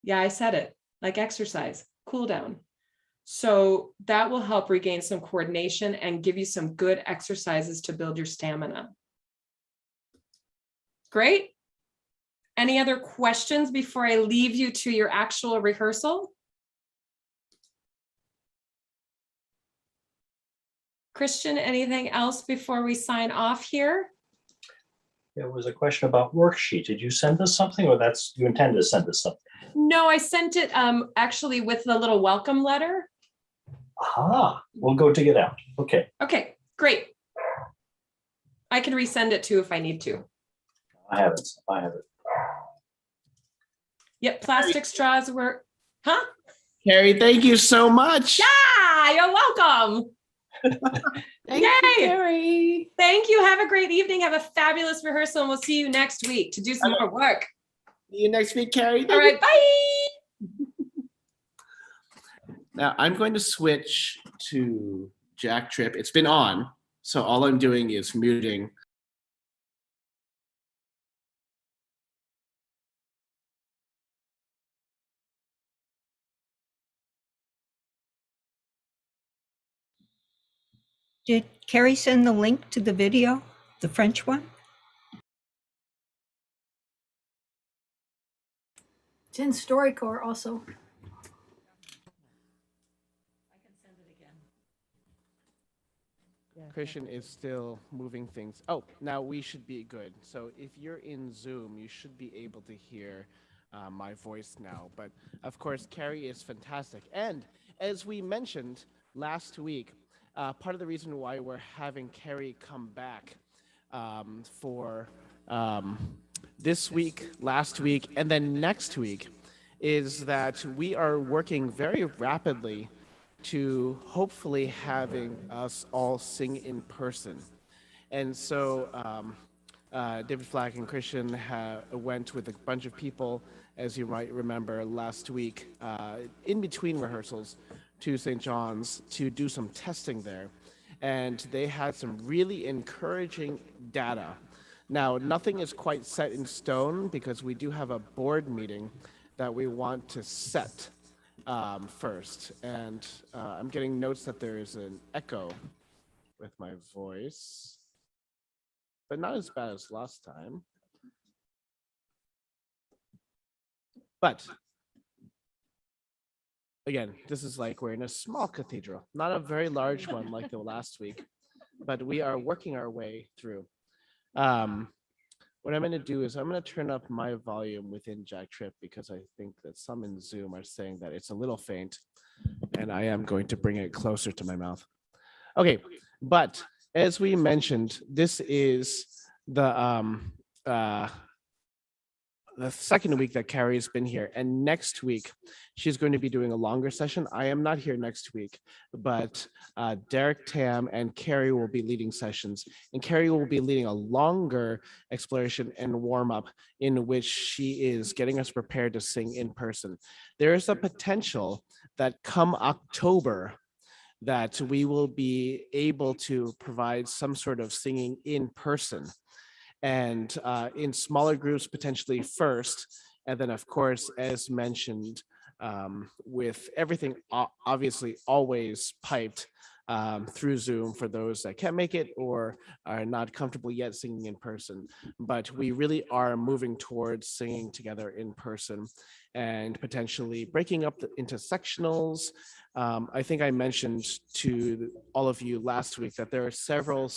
Yeah, I said it, like exercise, cool down. So that will help regain some coordination and give you some good exercises to build your stamina. Great. Any other questions before I leave you to your actual rehearsal? Christian, anything else before we sign off here? There was a question about worksheet. Did you send us something, or you intended to send us something? No, I sent it actually with the little welcome letter. Aha, we'll go dig it out. Okay. Okay, great. I can resend it too if I need to. I have it. Yep, plastic straws were, huh? Carrie, thank you so much. Yeah, you're welcome. Thank Yay. you, Carrie. Thank you. Have a great evening. Have a fabulous rehearsal, and we'll see you next week to do some more work. See you next week, Carrie. All right, bye. Now I'm going to switch to Jack Tripp. It's been on, so all I'm doing is muting. Did Carrie send the link to the video, the French one? It's in StoryCorps also. Christian is still moving things. Oh, now we should be good. So if you're in Zoom, you should be able to hear my voice now. But of course, Carrie is fantastic. And as we mentioned last week, part of the reason why we're having Carrie come back for this week, last week, and then next week is that we are working very rapidly to hopefully having us all sing in person. And so David Flack and Christian went with a bunch of people, as you might remember, last week in between rehearsals to St. John's to do some testing there. And they had some really encouraging data. Now, nothing is quite set in stone because we do have a board meeting that we want to set first. And I'm getting notes that there is an echo with my voice, but not as bad as last time. But again, this is like we're in a small cathedral, not a very large one like the last week, but we are working our way through. What I'm going to do is I'm going to turn up my volume within Jack Trip because I think that some in Zoom are saying that it's a little faint, and I am going to bring it closer to my mouth. Okay, but as we mentioned, this is the second week that Carrie's been here, and next week she's going to be doing a longer session. I am not here next week, but Derek Tam and Carrie will be leading sessions, and Carrie will be leading a longer exploration and warm-up in which she is getting us prepared to sing in person. There is a potential that come October that we will be able to provide some sort of singing in person, and in smaller groups potentially first, and then of course, as mentioned, with everything obviously always piped through Zoom for those that can't make it or are not comfortable yet singing in person. But we really are moving towards singing together in person and potentially breaking up into sectionals. I think I mentioned to all of you last week that there are several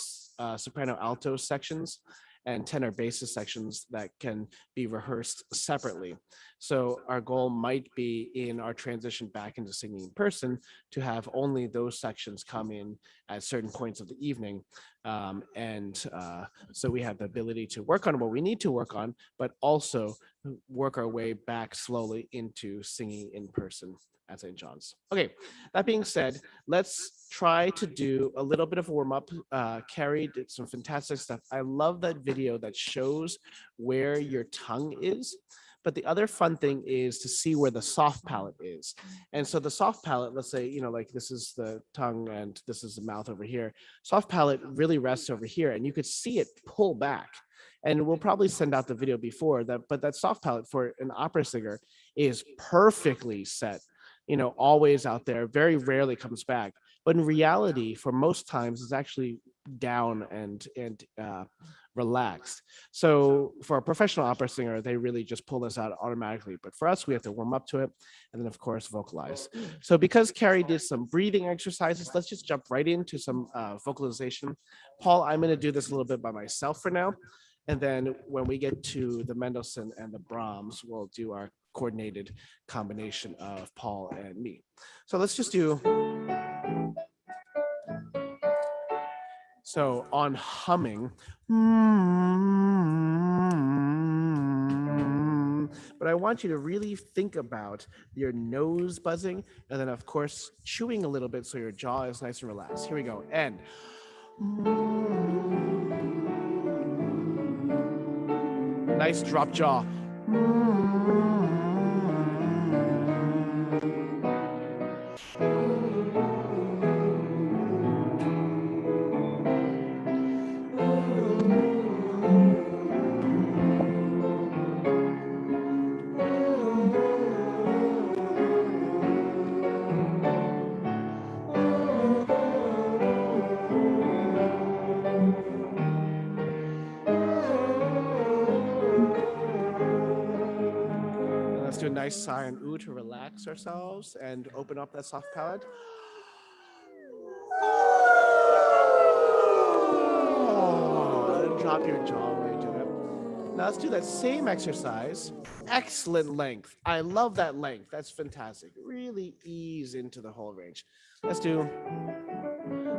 soprano alto sections and tenor basses sections that can be rehearsed separately. So our goal might be in our transition back into singing in person to have only those sections come in at certain points of the evening. So we have the ability to work on what we need to work on, but also work our way back slowly into singing in person at St. John's. Okay, that being said, let's try to do a little bit of warm up. Carrie did some fantastic stuff. I love that video that shows where your tongue is. But the other fun thing is to see where the soft palate is. And so the soft palate, let's say, like this is the tongue and this is the mouth over here. Soft palate really rests over here, and you could see it pull back. And we'll probably send out the video before that, but that soft palate for an opera singer is perfectly set, always out there, very rarely comes back. But in reality, for most times, it's actually down and relaxed. So for a professional opera singer, they really just pull this out automatically. But for us, we have to warm up to it and then, of course, vocalize. So because Carrie did some breathing exercises, let's just jump right into some vocalization. Paul, I'm going to do this a little bit by myself for now. And then when we get to the Mendelssohn and the Brahms, we'll do our coordinated combination of Paul and me. So let's just do. So on humming, but I want you to really think about your nose buzzing and then of course chewing a little bit so your jaw is nice and relaxed. Here we go. And nice drop jaw. Do a nice sigh and ooh to relax ourselves and open up that soft palate. And drop your jaw while you do that. Now let's do that same exercise. Excellent length. I love that length. That's fantastic. Really ease into the whole range. Let's do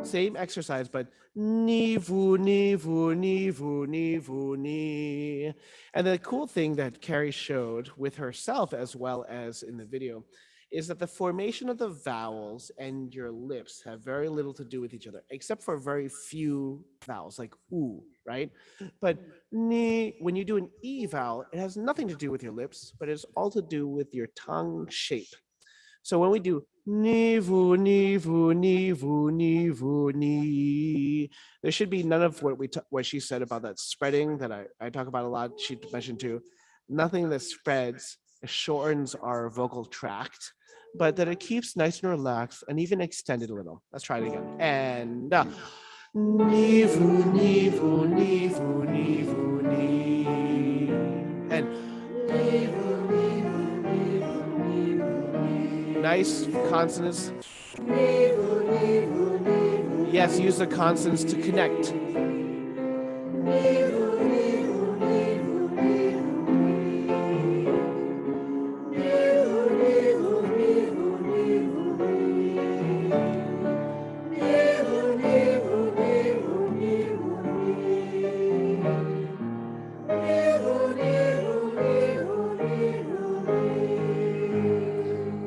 Same exercise, but ni vu ni vu ni vu ni vu ni. And the cool thing that Carrie showed with herself as well as in the video is that the formation of the vowels and your lips have very little to do with each other, except for very few vowels, like oo, right? But ni, when you do an e vowel, it has nothing to do with your lips, but it's all to do with your tongue shape. So when we do ni vu ni vu ni vu ni vu ni, there should be none of what she said about that spreading that I talk about a lot. She mentioned too, nothing that spreads, shortens our vocal tract, but that it keeps nice and relaxed and even extended a little. Let's try it again. And ni vu ni vu ni vu ni vu ni, and ni vu ni vu ni vu ni vu ni. Nice consonants. Yes, use the consonants to connect.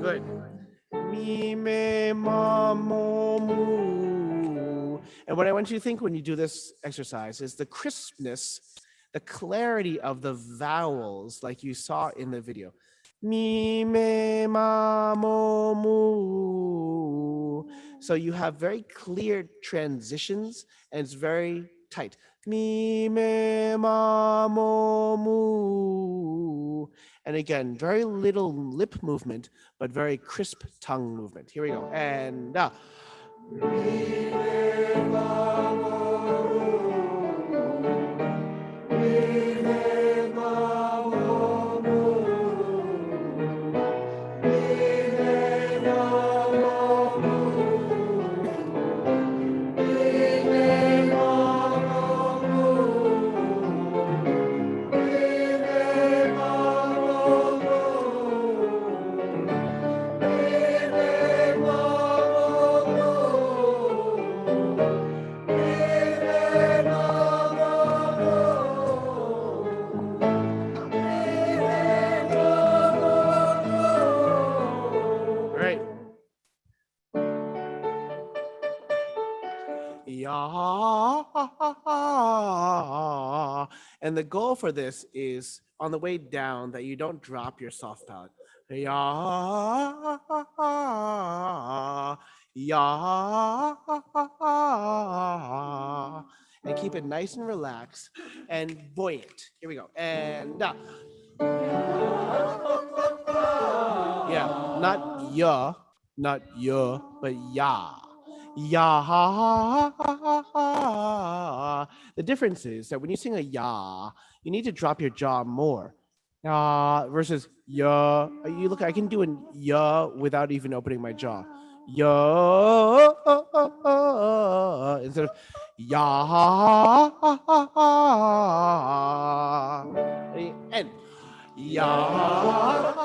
Good. Mi, me, ma, mo, mu. And what I want you to think when you do this exercise is the crispness, the clarity of the vowels like you saw in the video. Mi, me, ma, mo, mu. So you have very clear transitions and it's very tight. Mi, me, ma, mo, mu. And again, very little lip movement, but very crisp tongue movement. Here we go. And right. Yeah. And the goal for this is on the way down that you don't drop your soft palate. Yeah. Yeah. And keep it nice and relaxed and buoyant. Here we go. And yeah, not ya, not ya, but ya. Ya. The difference is that when you sing a ya, you need to drop your jaw more. Ya versus ya. You look, I can do an ya without even opening my jaw. Ya instead of ya. And ya.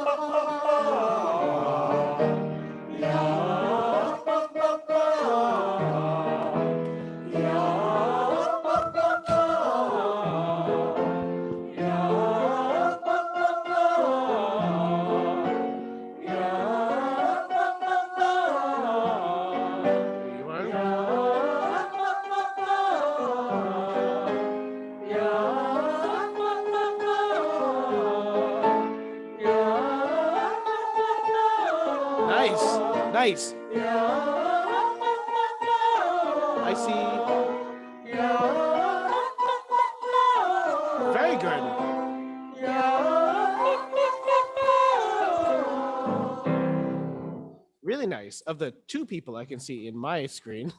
Nice, nice. I see. Very good. Really nice. Of the two people I can see in my screen,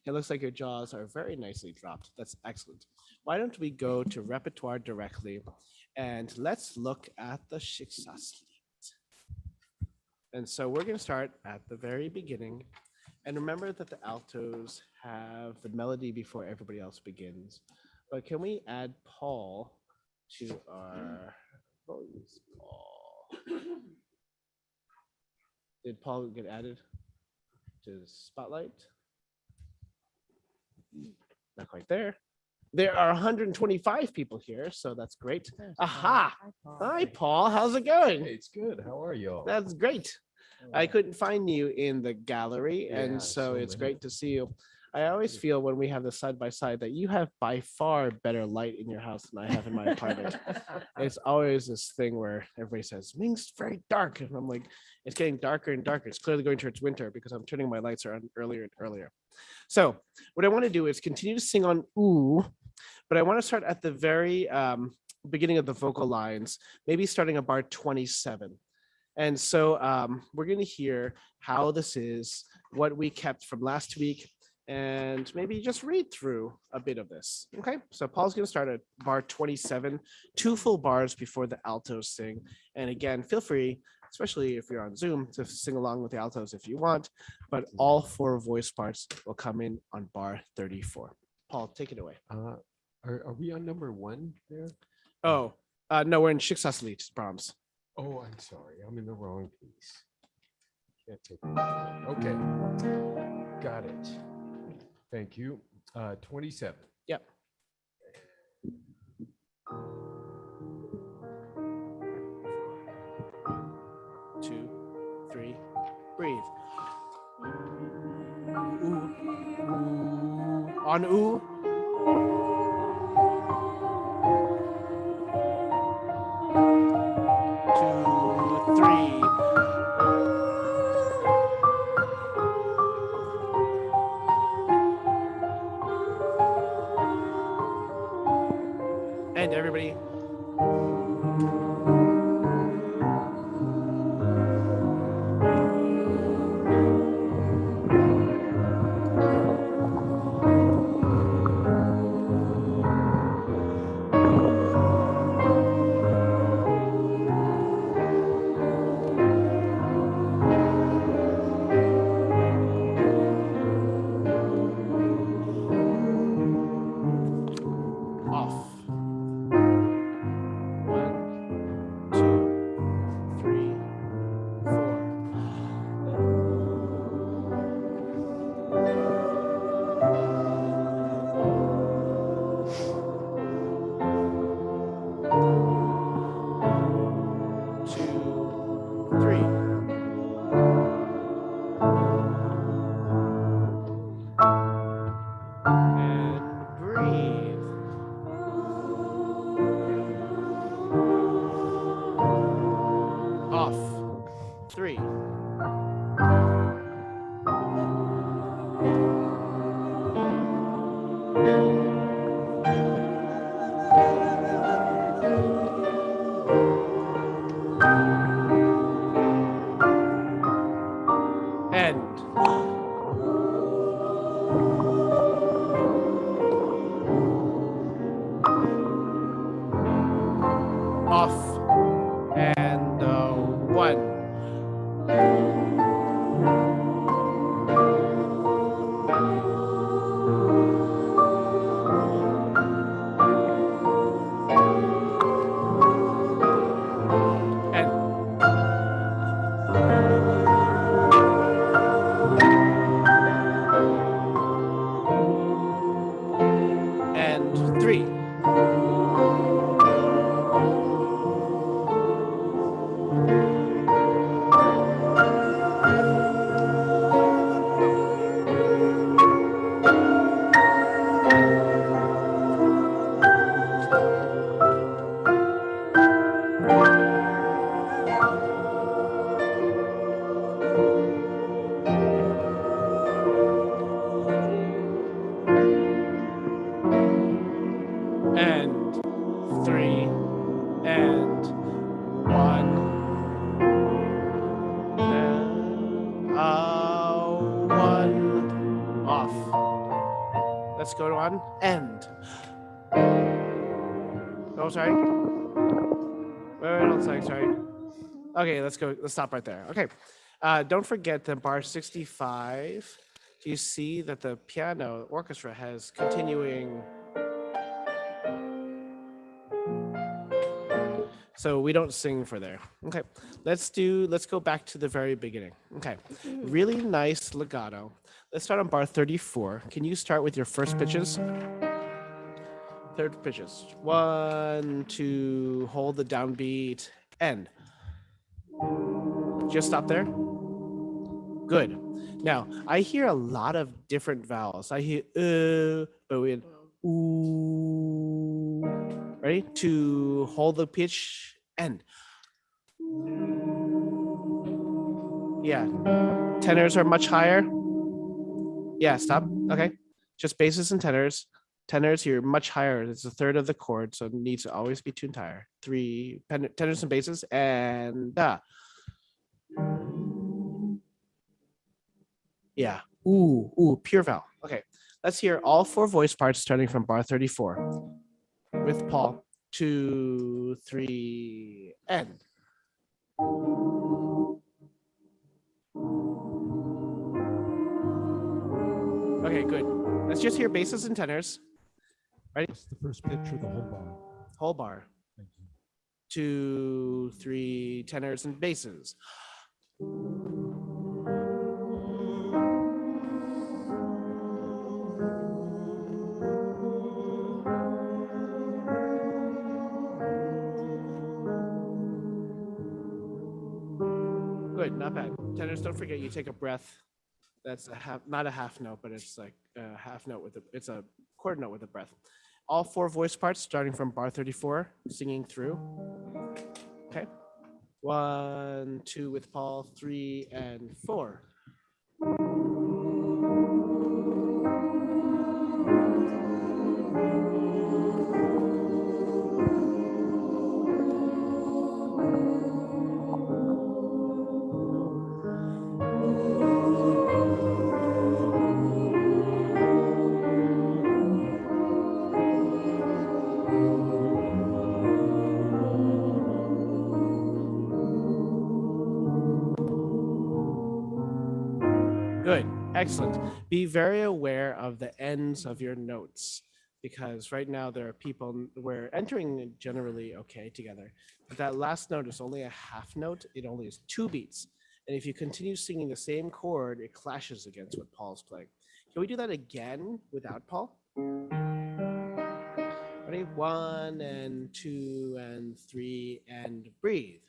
it looks like your jaws are very nicely dropped. That's excellent. Why don't we go to repertoire directly and let's look at the Shiksa Sleet. And so we're going to start at the very beginning. And remember that the altos have the melody before everybody else begins. But can we add Paul to our voice? Paul. Did Paul get added to the spotlight? Not quite there. There are 125 people here, so that's great. Aha! Hi, Paul. How's it going? Hey, it's good. How are you all? That's great. I couldn't find you in the gallery, and Yeah, so so it's many. great to see you. I always feel when we have the side by side that you have by far better light in your house than I have in my apartment. It's always this thing where everybody says, Ming's very dark. And I'm like, it's getting darker and darker. It's clearly going towards winter because I'm turning my lights on earlier and earlier. So what I want to do is continue to sing on ooh, but I want to start at the very beginning of the vocal lines, maybe starting at bar 27. And so we're going to hear how this is, what we kept from last week, and maybe just read through a bit of this. Okay, so Paul's going to start at bar 27, 2 full bars before the altos sing. And again, feel free, especially if you're on Zoom, to sing along with the altos if you want, but all 4 voice parts will come in on bar 34. Paul, take it away. Are we on number 1 there? Oh, no, we're in Schicksalslied, Brahms. Oh, I'm sorry. I'm in the wrong piece. Can't take it. Okay. Got it. Thank you. 27. Yep. 2, 3, breathe. Ooh, ooh. On ooh. Two, three. And everybody. Off. 1, 2, 3, 4. 2, 3. And breathe. Off. 3. End. Off. And 1. And 3. And 3. And 1. And 1. Off. Let's go on. End. Oh, sorry. Wait, one second, sorry. Okay, let's go. Let's stop right there. Okay. Don't forget that bar 65. Do you see that the piano orchestra has continuing? So we don't sing for there. Okay, let's go back to the very beginning. Okay, really nice legato. let's start on bar 34. Can you start with your first pitches? Third pitches. 1, 2, hold the downbeat, end. Just stop there. Good. Now, I hear a lot of different vowels. I hear but we had ooh. Ready? To hold the pitch, end. Yeah. Tenors are much higher. Yeah, stop. Okay. Just basses and tenors. Tenors, you're much higher. It's a third of the chord, so it needs to always be tuned higher. 3 tenors and basses, and yeah. Ooh, pure vowel. Okay. Let's hear all 4 voice parts starting from bar 34 with Paul. 2, 3, and. Okay, good. Let's just hear basses and tenors. Ready? What's the first pitch or the whole bar? Whole bar. Thank you. 2, 3, tenors and basses. Good, not bad. Tenors, don't forget you take a breath. That's a half, not a half note, but it's like a half note with it's a quarter note with a breath. All 4 voice parts starting from bar 34, singing through. Okay. 1, 2 with Paul, 3, and 4. Good, excellent. Be very aware of the ends of your notes because right now there are people, we're entering generally okay together, but that last note is only a half note. It only is 2 beats. And if you continue singing the same chord, it clashes against what Paul's playing. Can we do that again without Paul? Ready? 1 and 2 and 3 and breathe.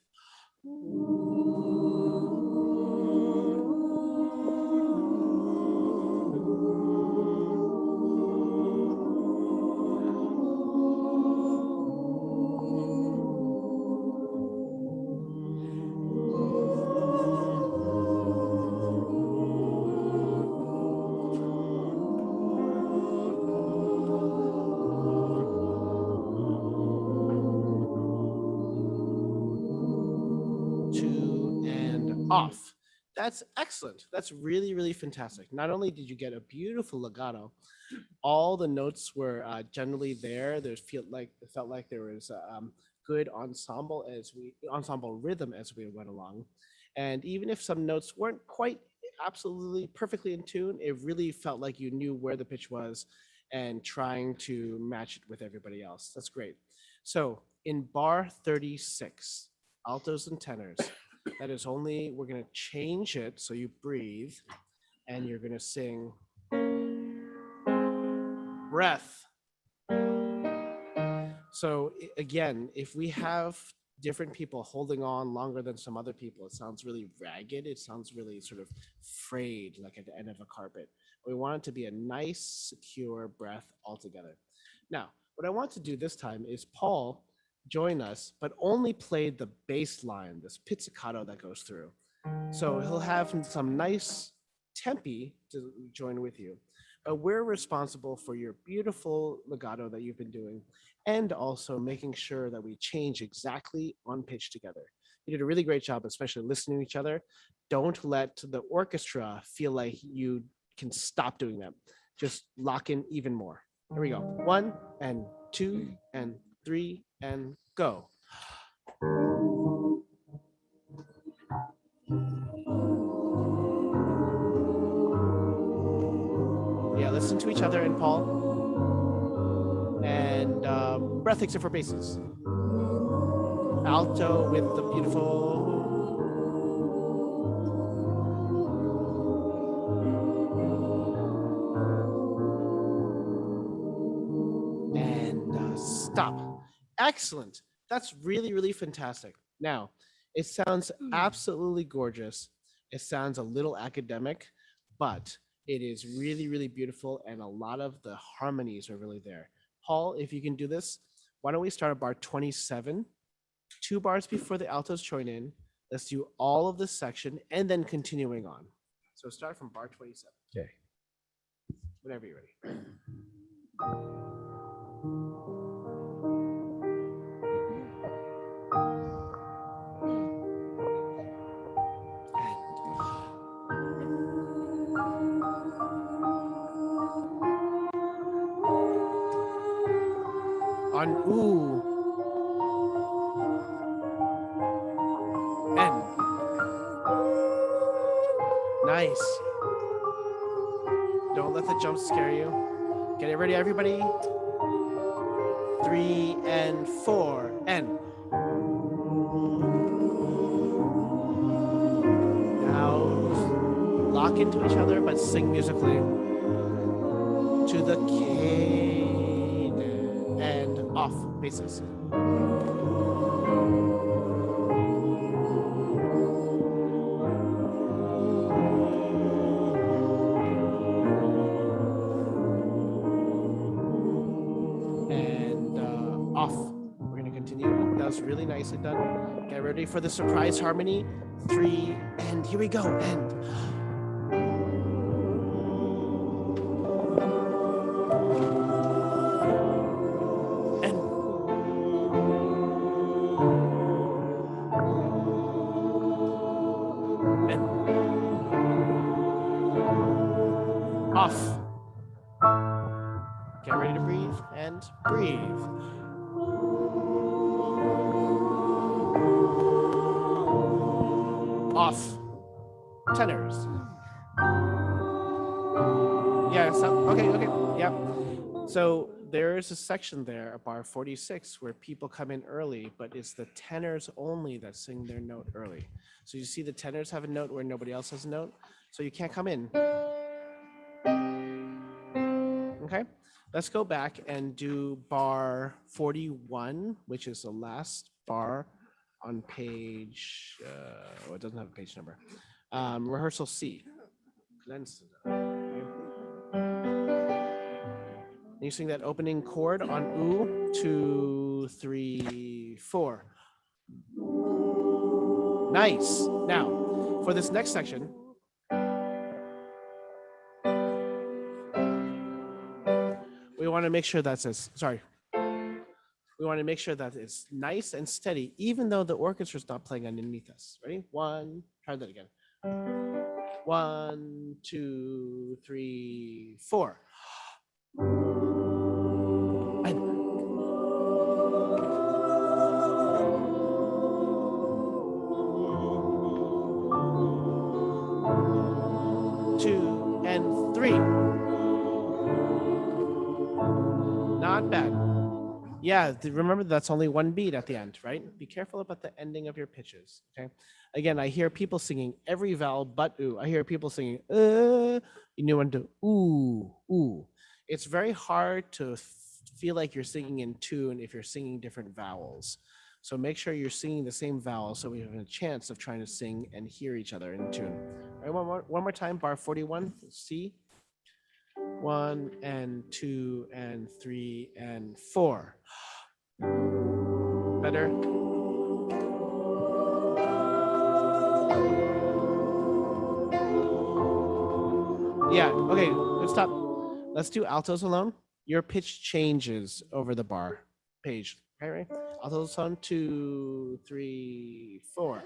Off. That's excellent. That's really, really fantastic. Not only did you get a beautiful legato, all the notes were generally there. It felt like there was good ensemble rhythm as we went along. And even if some notes weren't quite absolutely perfectly in tune, it really felt like you knew where the pitch was and trying to match it with everybody else. That's great. So in bar 36, altos and tenors, that is only, we're going to change it so you breathe and you're going to sing breath. So again, if we have different people holding on longer than some other people, it sounds really ragged. It sounds really sort of frayed, like at the end of a carpet. We want it to be a nice, secure breath altogether. Now, what I want to do this time is Paul join us, but only played the bass line, this pizzicato that goes through. So he'll have some nice tempi to join with you. But we're responsible for your beautiful legato that you've been doing and also making sure that we change exactly on pitch together. You did a really great job, especially listening to each other. Don't let the orchestra feel like you can stop doing that. Just lock in even more. Here we go. 1 and 2 and 3 and go. Yeah, listen to each other and Paul. And breath except for basses. Alto with the beautiful. Excellent. That's really, really fantastic. Now, it sounds absolutely gorgeous. It sounds a little academic, but it is really, really beautiful. And a lot of the harmonies are really there. Paul, if you can do this, why don't we start at bar 27, 2 bars before the altos join in. Let's do all of this section and then continuing on. So start from bar 27. Okay. Whenever you're ready. On ooh. N. Nice. Don't let the jumps scare you. Get it ready, everybody. 3 and 4 and. Now lock into each other, but sing musically. To the cadence and off bases. Off. We're going to continue. That was really nicely done. Get ready for the surprise harmony. 3 and here we go. And off. Get ready to breathe and breathe. Off. Tenors. Yeah, okay, yeah. So there's a section there at bar 46 where people come in early, but it's the tenors only that sing their note early. So you see the tenors have a note where nobody else has a note, so you can't come in. Okay, let's go back and do bar 41, which is the last bar on page, it doesn't have a page number. Rehearsal C. You sing that opening chord on oo, 2, 3, 4. Nice. Now, for this next section, we want to make sure that's we want to make sure that it's nice and steady, even though the orchestra is not playing underneath us. Ready? 1, try that again. 1, 2, 3, 4. Two and 3. Not bad. Yeah, remember that's only 1 beat at the end, right? Be careful about the ending of your pitches, okay? Again, I hear people singing every vowel but ooh. I hear people singing you know when to ooh, ooh. It's very hard to feel like you're singing in tune if you're singing different vowels. So make sure you're singing the same vowel so we have a chance of trying to sing and hear each other in tune. All right, one more time, bar 41, C. 1 and 2 and 3 and 4. Better. Yeah, okay, let's stop. Let's do altos alone. Your pitch changes over the bar page. Okay, right? Altos alone, 2, 3, 4.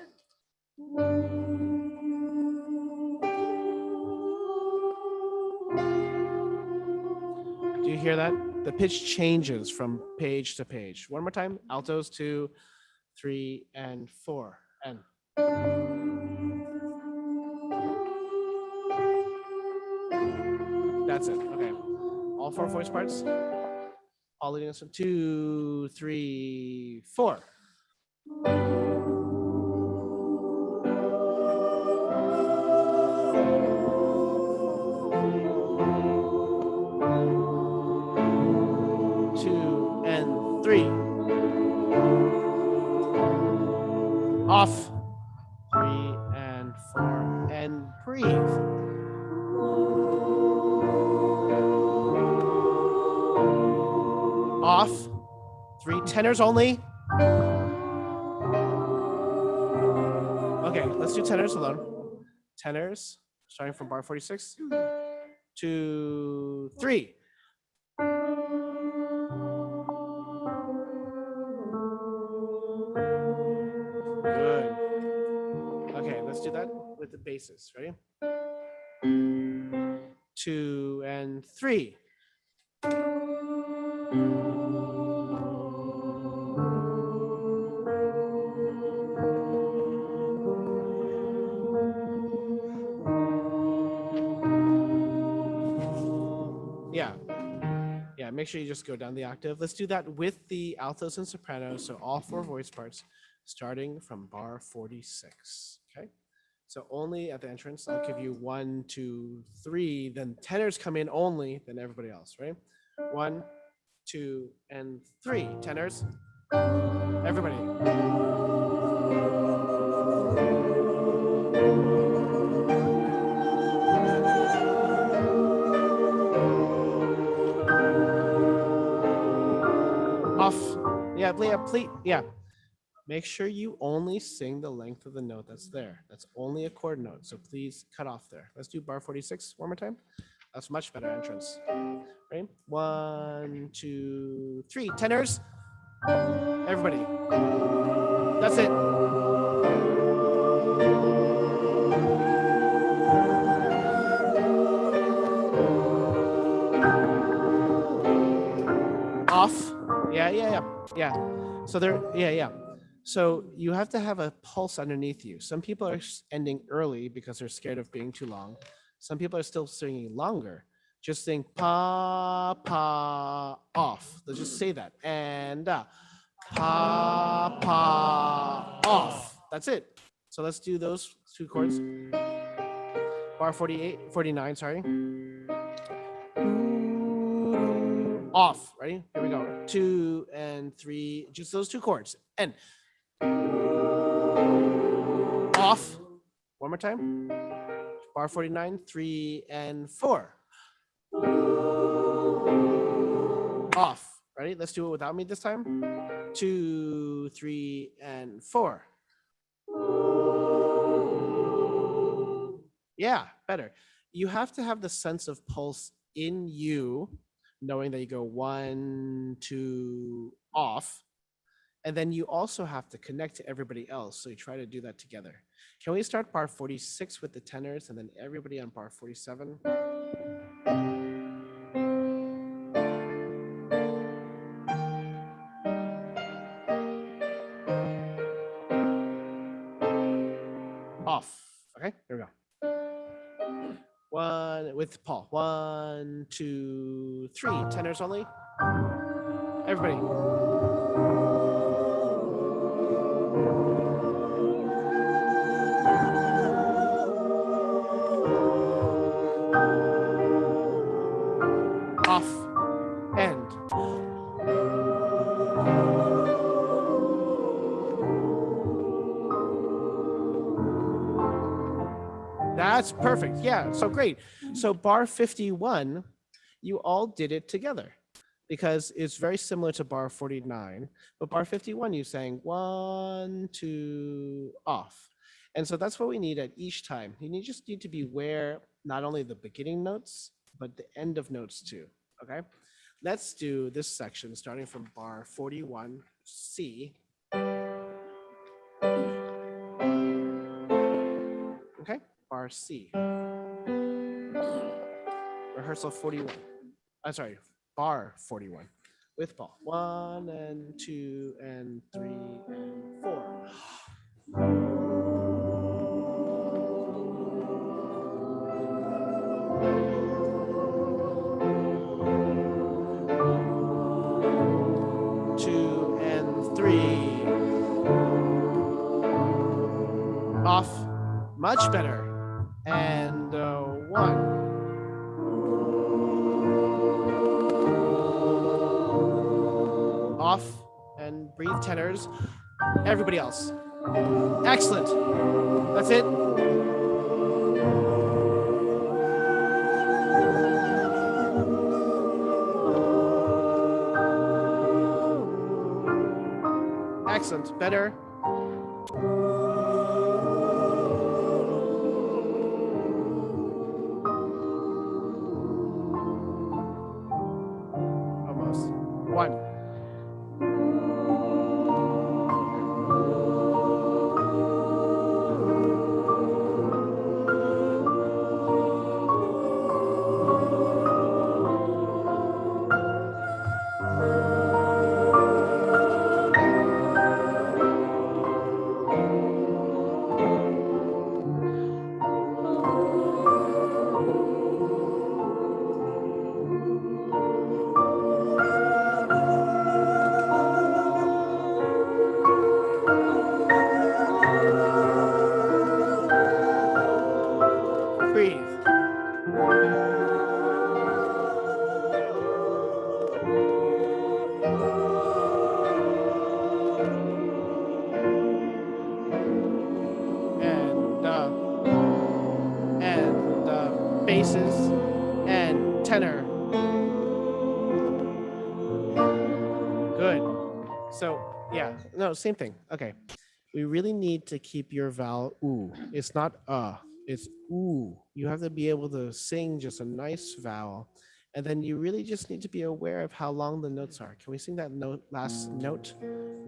Do you hear that? The pitch changes from page to page. One more time. Altos, 2, 3, and 4. And that's it. Okay. All 4 voice parts. All leading us from 2, 3, 4. Two and 3. Off. 3 and 4 and breathe. Off. 3 tenors only. Okay, let's do tenors alone. Tenors, starting from bar 46. 2, 3. Good. Okay, let's do that with the basses. Ready? 2 and 3. Yeah, make sure you just go down the octave. Let's do that with the altos and sopranos, so all 4 voice parts, starting from bar 46, okay? So only at the entrance, I'll give you 1, 2, 3, then tenors come in only, then everybody else, right? 1, 2, and 3, tenors, everybody. Off. Yeah, please. Yeah. Make sure you only sing the length of the note that's there. That's only a chord note. So please cut off there. Let's do bar 46 one more time. That's much better entrance. Right? 1, 2, 3. Tenors. Everybody. That's it. Off. Yeah. So there, yeah. So you have to have a pulse underneath you. Some people are ending early because they're scared of being too long. Some people are still singing longer. Just sing pa, pa, off. Let's just say that. And pa, pa, off. That's it. So let's do those 2 chords. Bar 49, sorry. Off. Ready? Here we go. 2 and 3. Just those 2 chords. And off. One more time. Bar 49. 3 and 4. Off. Ready? Let's do it without me this time. 2, 3, and 4. Yeah, better. You have to have the sense of pulse in you, knowing that you go 1, 2, off. And then you also have to connect to everybody else. So you try to do that together. Can we start bar 46 with the tenors and then everybody on bar 47? Off. Okay, here we go. 1 with Paul. 1, 2, 3. Tenors only. Everybody. Off. End. That's perfect. Yeah, so great. So bar 51, you all did it together because it's very similar to bar 49. But bar 51, you sang 1, 2, off. And so that's what we need at each time. You just need to be aware not only the beginning notes, but the end of notes too. Okay, let's do this section starting from bar 41, C. Okay, bar C. Rehearsal 41. I'm sorry, bar 41 with Paul. 1 and 2 and 3 and 4. Off, much better, and 1. Off, and breathe tenors, everybody else. Excellent. That's it. Excellent. Better. Almost. One. Breathe. And basses and tenor. Good. So yeah, no, same thing. Okay. We really need to keep your vowel ooh. It's not it's ooh. You have to be able to sing just a nice vowel. And then you really just need to be aware of how long the notes are. Can we sing that note, last note?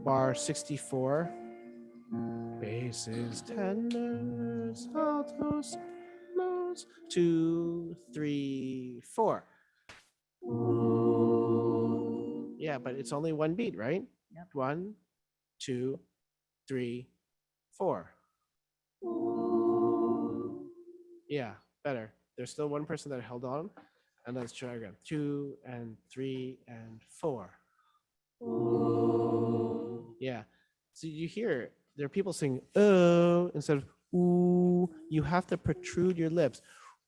Bar 64. Basses, tenors, altos, sopranos. 2, 3, 4. Yeah, but it's only one beat, right? Yep. 1, 2, 3, 4. Yeah, better. There's still one person that held on, and let's try again. 2 and 3 and 4. Yeah. So you hear there are people saying oh instead of ooh. You have to protrude your lips.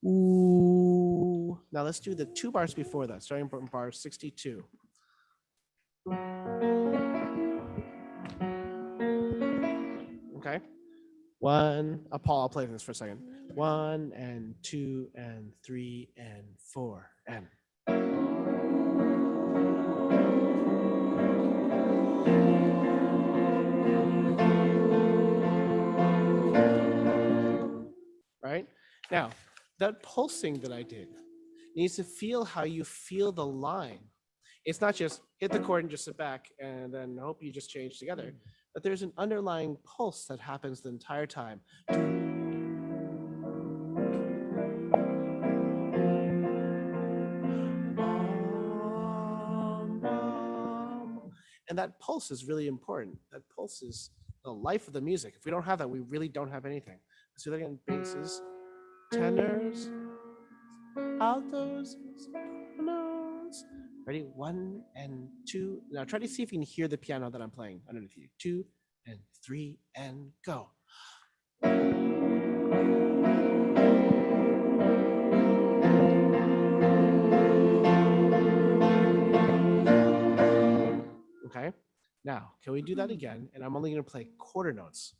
Ooh. Now let's do the 2 bars before that, starting from bar 62. Okay. 1. Paul, I'll play this for a second. 1 and 2 and 3 and 4 and. Right? Now, that pulsing that I did needs to feel how you feel the line. It's not just hit the chord and just sit back and then hope you just change together. But there's an underlying pulse that happens the entire time. And that pulse is really important. That pulse is the life of the music. If we don't have that, we really don't have anything. Let's do that again. Basses, tenors, altos, sopranos. Ready? 1 and 2. Now try to see if you can hear the piano that I'm playing underneath you. 2 and 3 and go. Okay. Now, can we do that again? And I'm only going to play quarter notes.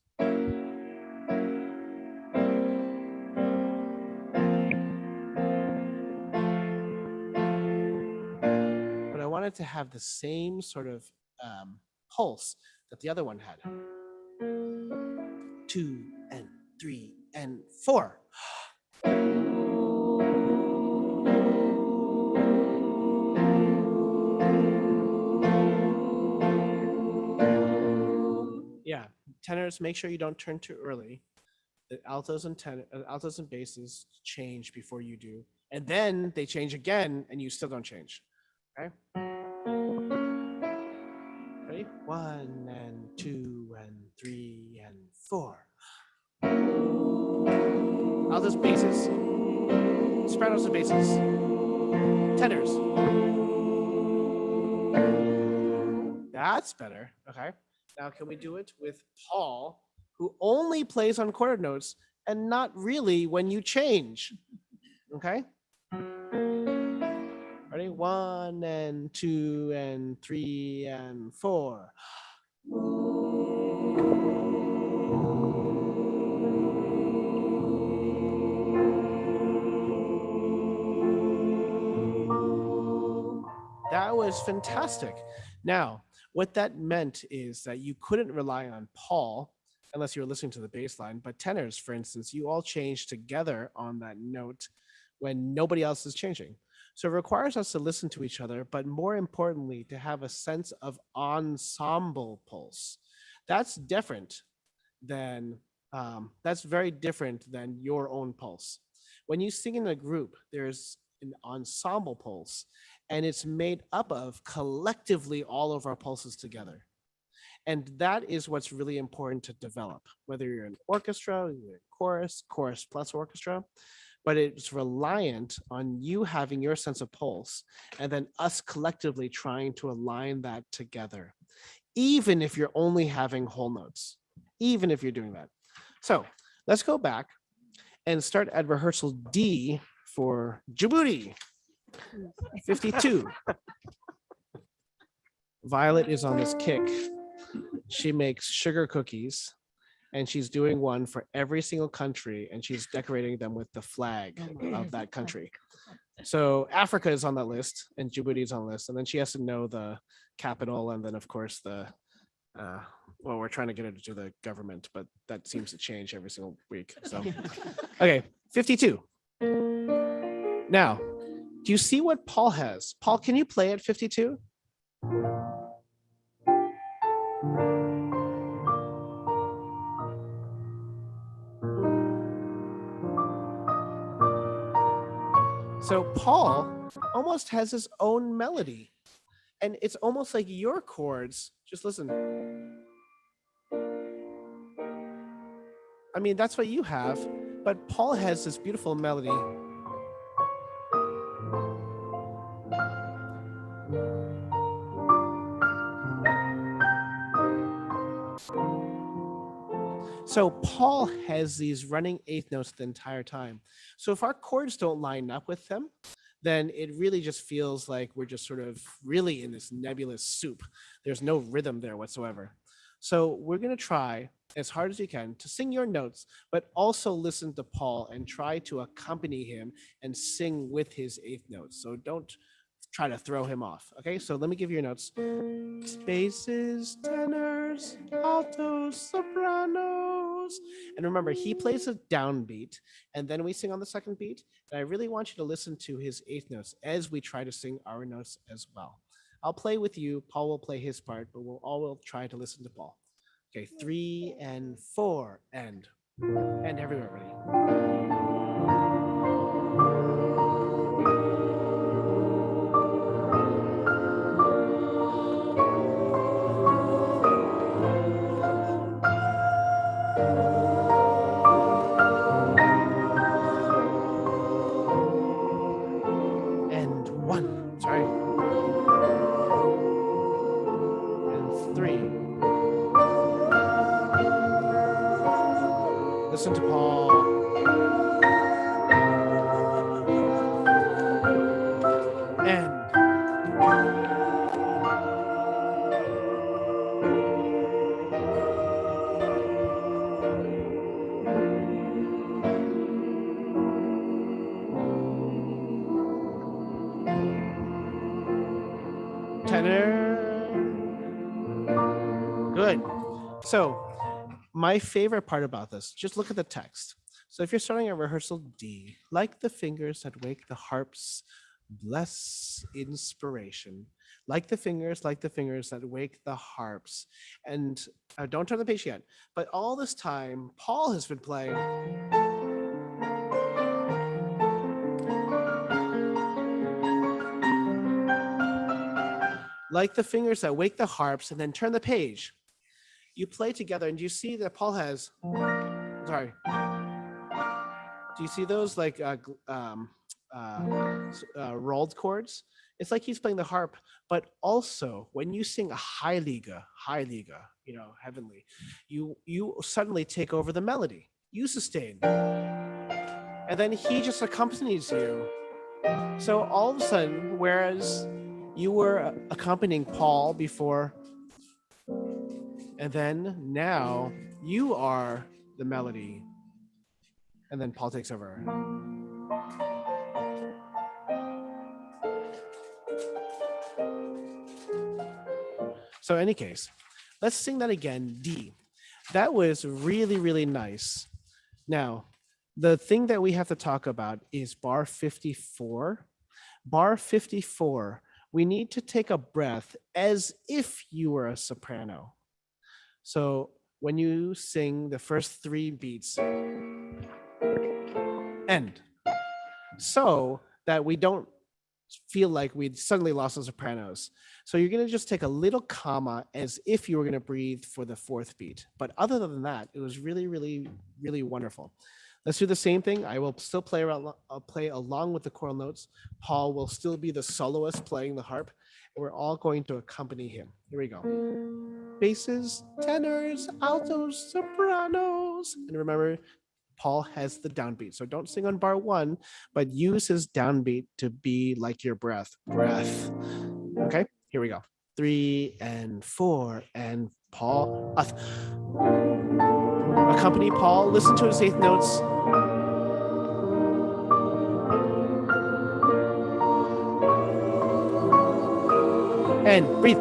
But I wanted to have the same sort of pulse that the other one had. 2 and 3 and 4. Yeah, tenors, make sure you don't turn too early. The altos and altos and basses change before you do, and then they change again, and you still don't change. Okay. Ready? 1 and 2 and 3 and 4. Altos, basses, sopranos and basses, tenors. That's better. Okay. Now, can we do it with Paul, who only plays on quarter notes and not really when you change? Okay. Ready? 1 and 2 and 3 and 4. is fantastic. Now, what that meant is that you couldn't rely on Paul unless you were listening to the bass line. But tenors, for instance, you all change together on that note when nobody else is changing. So it requires us to listen to each other, but more importantly, to have a sense of ensemble pulse. That's different than that's very different than your own pulse. When you sing in a group, there's an ensemble pulse, and it's made up of collectively all of our pulses together. And that is what's really important to develop, whether you're in orchestra, you're in chorus, chorus plus orchestra, but it's reliant on you having your sense of pulse and then us collectively trying to align that together, even if you're only having whole notes, even if you're doing that. So let's go back and start at rehearsal D for Djibouti, 52. Violet is on this kick. She makes sugar cookies, and she's doing one for every single country, and she's decorating them with the flag of that country. So Africa is on that list, and Djibouti is on the list, and then she has to know the capital, and then of course the well, we're trying to get her to do the government, but that seems to change every single week. So okay, 52. Now, do you see what Paul has? Paul, can you play at 52? So Paul almost has his own melody, and it's almost like your chords. Just listen. I mean, that's what you have, but Paul has this beautiful melody. So Paul has these running eighth notes the entire time. So if our chords don't line up with them, then it really just feels like we're just sort of really in this nebulous soup. There's no rhythm there whatsoever. So we're going to try as hard as you can to sing your notes, but also listen to Paul and try to accompany him and sing with his eighth notes. So don't try to throw him off. Okay, so let me give you your notes. Basses, tenors, altos, sopranos. And remember, he plays a downbeat, and then we sing on the second beat. And I really want you to listen to his eighth notes as we try to sing our notes as well. I'll play with you. Paul will play his part, but we'll all try to listen to Paul. Okay, 3 and 4 and everywhere ready. And 1, sorry. And 3. Listen to Paul. And tenor. Good. So my favorite part about this, just look at the text. So if you're starting at rehearsal D, like the fingers that wake the harps, bless inspiration. Like the fingers that wake the harps. And don't turn the page yet. But all this time, Paul has been playing. Like the fingers that wake the harps, and then turn the page. You play together, and you see that Paul has, sorry. Do you see those like rolled chords? It's like he's playing the harp, but also when you sing a Heiliga, you know, heavenly, you suddenly take over the melody. You sustain, and then he just accompanies you. So all of a sudden, whereas you were accompanying Paul before, and then now you are the melody, and then Paul takes over. So in any case, let's sing that again, D. That was really, really nice. Now, the thing that we have to talk about is bar 54. Bar 54, we need to take a breath as if you were a soprano. So when you sing the first 3 beats, end. So that we don't feel like we suddenly lost the sopranos. So you're going to just take a little comma as if you were going to breathe for the 4th beat. But other than that, it was really, really, really wonderful. Let's do the same thing. I will still play around. I'll play along with the choral notes. Paul will still be the soloist playing the harp. And we're all going to accompany him. Here we go. Basses, tenors, altos, sopranos. And remember, Paul has the downbeat. So don't sing on bar 1, but use his downbeat to be like your breath. Breath. Okay, here we go. 3 and 4 and Paul. Accompany Paul. Listen to his 8th notes. And breathe.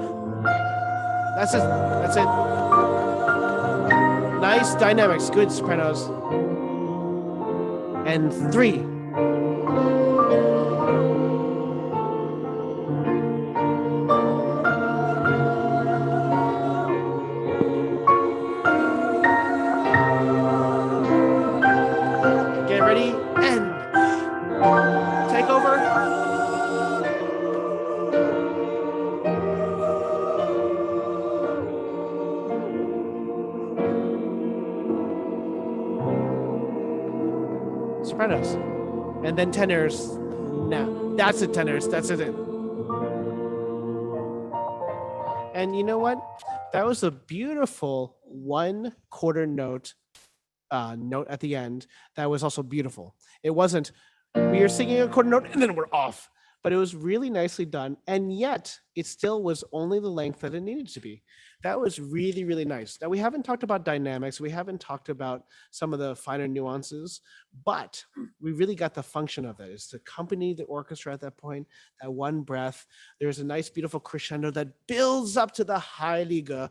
That's it. That's it. Nice dynamics. Good sopranos. And 3. Get ready and take over. Sopranos. And then tenors. Now, that's it, tenors. That's it. And you know what? That was a beautiful 1/4 note note at the end. That was also beautiful. It wasn't, we are singing a 1/4 note and then we're off. But it was really nicely done. And yet, it still was only the length that it needed to be. That was really, really nice. Now, we haven't talked about dynamics. We haven't talked about some of the finer nuances, but we really got the function of it. It's to accompany the orchestra at that point, that one breath. There's a nice, beautiful crescendo that builds up to the Heilige,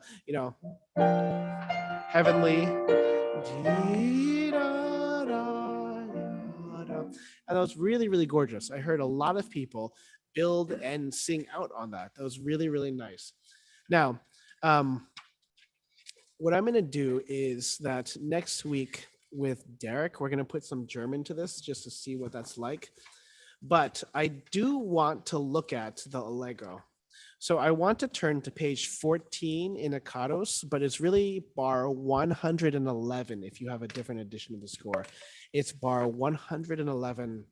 heavenly. And that was really, really gorgeous. I heard a lot of people build and sing out on that. That was really, really nice. Now, what I'm going to do is that next week with Derek, we're going to put some German to this just to see what that's like. But I do want to look at the Allegro. So I want to turn to page 14 in Akados, but it's really bar 111 if you have a different edition of the score. It's bar 111.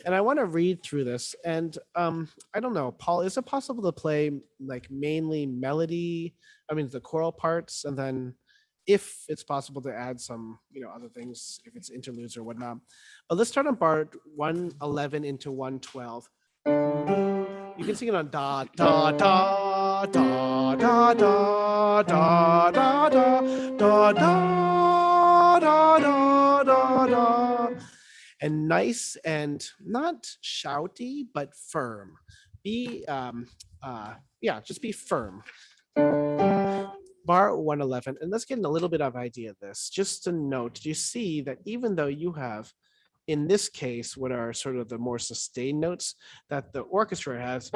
And I want to read through this. And I don't know, Paul, is it possible to play like mainly melody? I mean, the choral parts, and then if it's possible to add some, other things, if it's interludes or whatnot. But let's start on bar 111 into 112. You can sing it on da, da, da, da, da, da, da, da, da, da, da, da, da, da, da. And nice and not shouty, but firm. Be, just be firm. Bar 111, and let's get a little bit of idea of this. Just a note, you see that even though you have, in this case, what are sort of the more sustained notes that the orchestra has.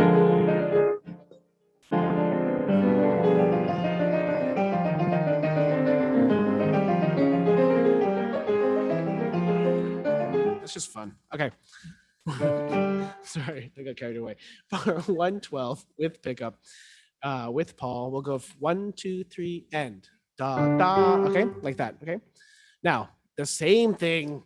It's just fun. Okay. Sorry, I got carried away. Bar 112 with pickup. With Paul, we'll go 1, 2, 3, and da da. Okay, like that. Okay. Now the same thing.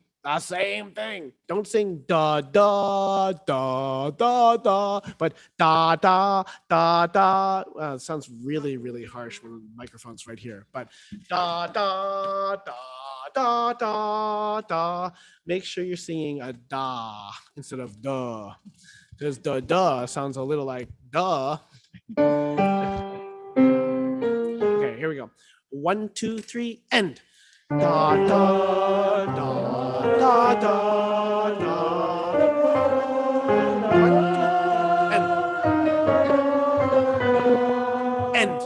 Don't sing da da da da da, but da da da da. It sounds really, really harsh when the microphone's right here. But da da da da da da. Make sure you're singing a da instead of duh, because da da sounds a little like duh. Okay, here we go. 1, 2, 3, and Da da da da da da. End.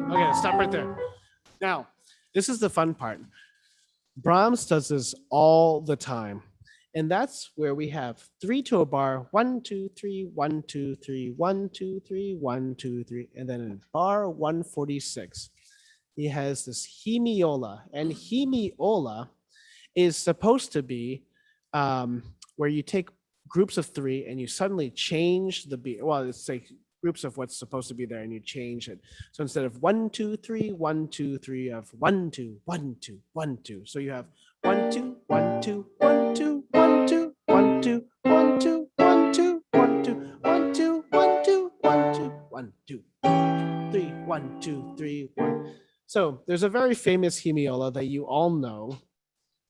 Okay, stop right there. Now, this is the fun part. Brahms does this all the time. And that's where we have 3 to a bar, 1, 2, 3, 1, 2, 3, 1, 2, 3, 1, 2, 3. And then in bar 146, he has this hemiola. And hemiola is supposed to be where you take groups of 3 and you suddenly change the beat. Well, it's like groups of what's supposed to be there and you change it. So instead of 1, 2, 3, 1, 2, 3, you have 1, 2, 1, 2, 1, 2. So you have 1, 2, 1, 2, 1, 2, 1, 2, 1, 2, 1, 2, 1, 2, 1, 2, 1, 2, 1, 2, 1, 2, 1, 2, 3, 1, 2, 3, 1. So there's a very famous hemiola that you all know,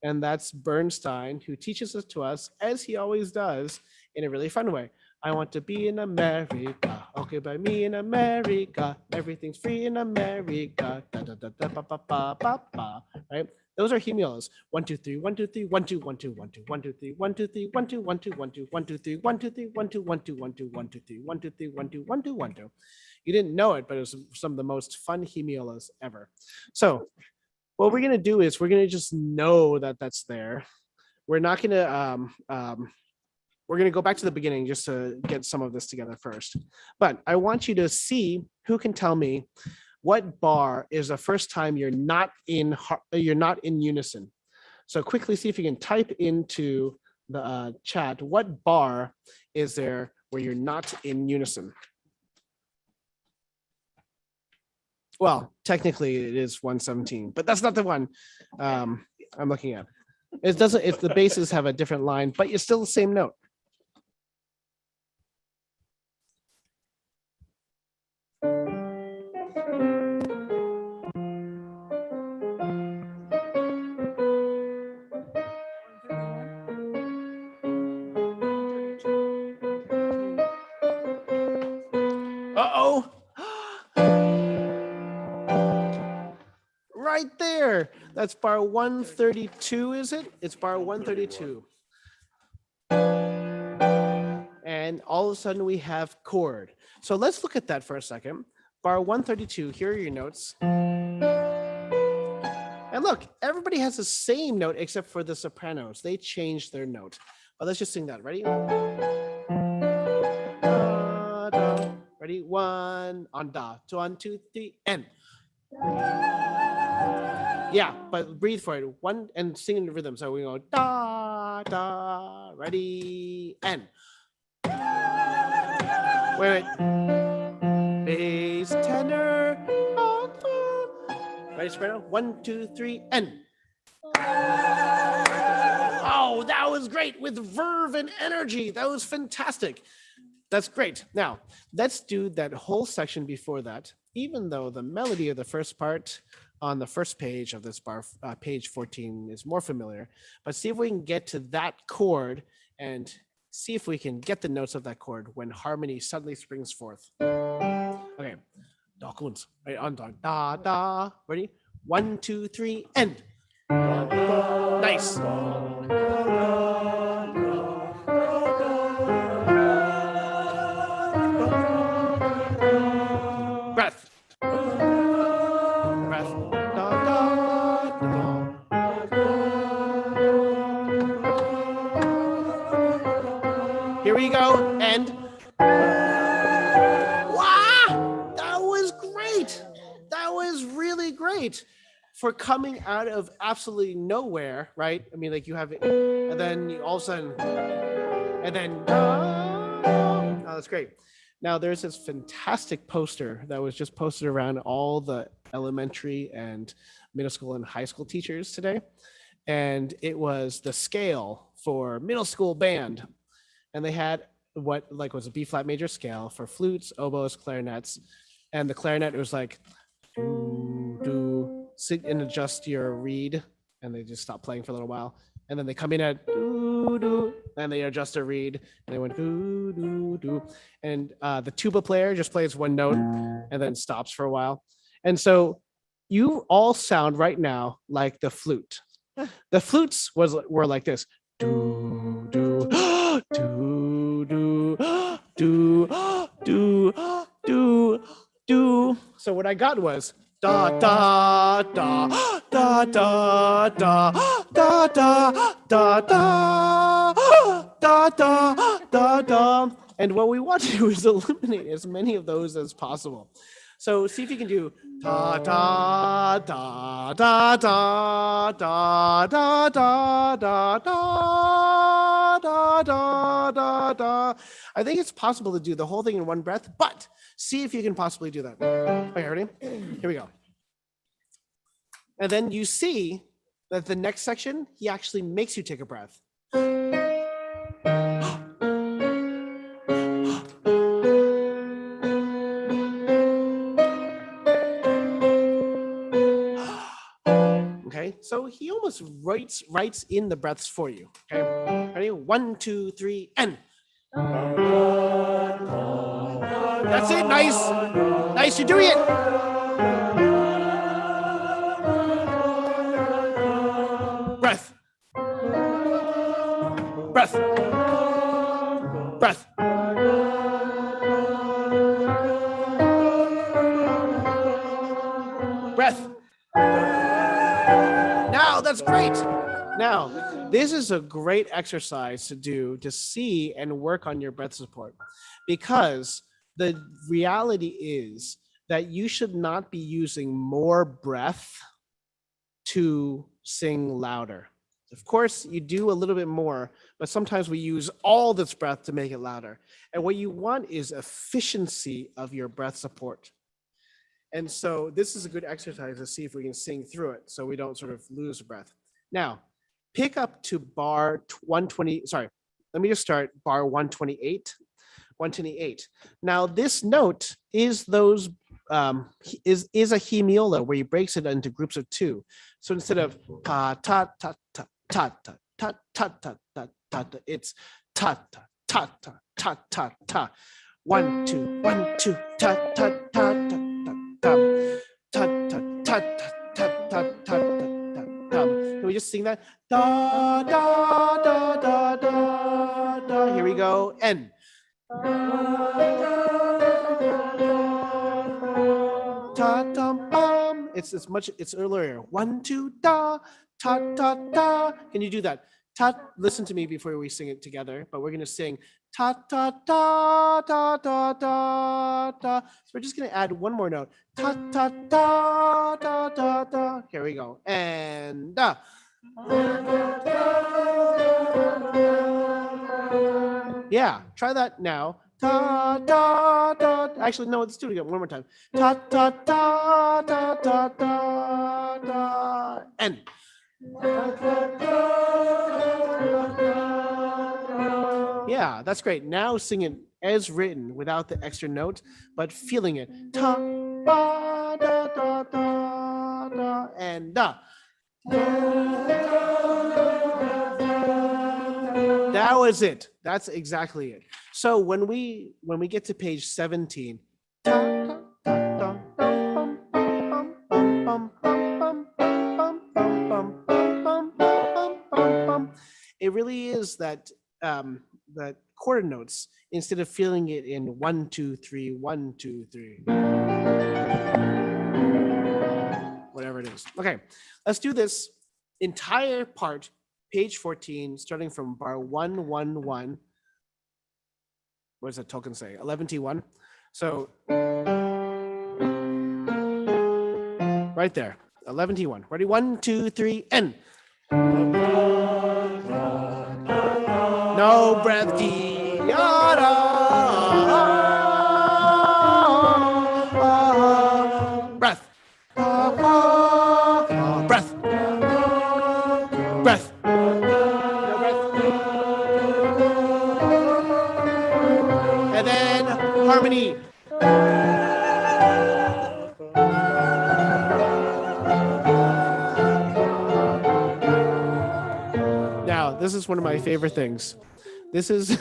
and that's Bernstein, who teaches it to us, as he always does, in a really fun way. I want to be in America. Okay, by me in America. Everything's free in America. Da, da, da, da, ba, ba, ba, ba, ba. Right? Those are hemiolas. 1, 2, 3, 1, 2, 3, 1, 2, 1, 2, 1, 2, 1, 2, 3, 1, 2, 3, 1, 2, 1, 2, 1, 2, 1, 2, 3, 1, 2, 3, 1, 2, 1, 2, 1, 2, 1, 2, 1, 2, 3, 1, 2, 1, 2, 1, 2, 1, 2. You didn't know it, but it was some of the most fun hemiolas ever. So what we're gonna do is we're gonna just know that that's there. We're not gonna we're gonna go back to the beginning just to get some of this together first. But I want you to see who can tell me what bar is the first time you're not in unison. So quickly see if you can type into the chat what bar is there where you're not in unison. Well, technically it is 117, but that's not the one I'm looking at. It doesn't, if the basses have a different line, but you're still the same note. Uh-oh. Right there. That's bar 132, is it? It's bar 132. And all of a sudden we have chord. So let's look at that for a second. Bar 132, here are your notes. And look, everybody has the same note except for the sopranos. They changed their note. But let's just sing that. Ready? Da, da. Ready? 1 on da. 2, 1, 2, 3, and. Yeah, but breathe for it. 1 and sing in the rhythm. So we go da da. Ready and. Wait. Bass tenor. Ready, soprano? 1, 2, 3, and. Oh, that was great with verve and energy. That was fantastic. That's great. Now, let's do that whole section before that, even though the melody of the first part on the first page of this bar, page 14, is more familiar. But see if we can get to that chord and see if we can get the notes of that chord when harmony suddenly springs forth. Okay. Right, on da da. Ready? 1, 2, 3, and. Nice. Breath. Breath. Da, da, da. Here we go. And. Wow! That was great. That was really great. for coming out of absolutely nowhere, right? I mean, like you have it, and then you all of a sudden, and then, oh, that's great. Now there's this fantastic poster that was just posted around all the elementary and middle school and high school teachers today. And it was the scale for middle school band. And they had what like was a B flat major scale for flutes, oboes, clarinets. And the clarinet was like, do, sit and adjust your reed. And they just stopped playing for a little while. And then they come in at do, do, and they adjust their reed. And they went do, do, do. And the tuba player just plays one note and then stops for a while. And so you all sound right now like the flute. The flutes were like this. Do, do, do, do, do, do, do, do. So what I got was da da da da da da da da da da da da da. And what we want to do is eliminate as many of those as possible. So see if you can do da da da da da da da da da da da da da. I think it's possible to do the whole thing in one breath, but see if you can possibly do that. Okay, ready? Here we go. And then you see that the next section, he actually makes you take a breath. Okay, so he almost writes in the breaths for you. Okay, ready? 1, 2, 3, and. That's it. Nice. Nice. You're doing it. Breath. Breath. Breath. Breath. Now that's great. Now, this is a great exercise to do to see and work on your breath support, because the reality is that you should not be using more breath to sing louder. Of course, you do a little bit more, but sometimes we use all this breath to make it louder. And what you want is efficiency of your breath support. And so this is a good exercise to see if we can sing through it so we don't sort of lose breath. Now, pick up to bar 120, sorry, let me just start bar 128. 128. Now, this note is those is a hemiola where he breaks it into groups of two. So instead of ta ta ta ta ta ta ta ta ta ta ta, it's ta ta ta ta ta ta ta. 1 2 1 2 ta ta ta ta ta ta ta ta ta ta ta ta. Can we just sing that? Da da da da da da. Here we go. And. Ta-dum-bum. It's earlier. 1 2 da ta ta ta. Can you do that? Listen to me before we sing it together, but we're going to sing ta ta ta da da da da. So we're just going to add one more note. Ta ta ta da da da. Here we go. And da. Yeah, try that now. Ta da da. Actually, no, let's do it again one more time. Ta ta ta da da da da. And. Yeah, that's great. Now sing it as written without the extra note, but feeling it. Ta da da da da da and da. That was it. That's exactly it. So when we get to page 17, it really is that that quarter notes instead of feeling it in 1 2 3 1 2 3. Whatever it is. Okay, let's do this entire part. Page 14, starting from bar 111. What does that token say? 11T1. So right there. 11 T1. Ready? 1, 2, 3, end. No breath, D. Breath. Breath. Breath. No breath. And then harmony. Now, this is one of my favorite things. This is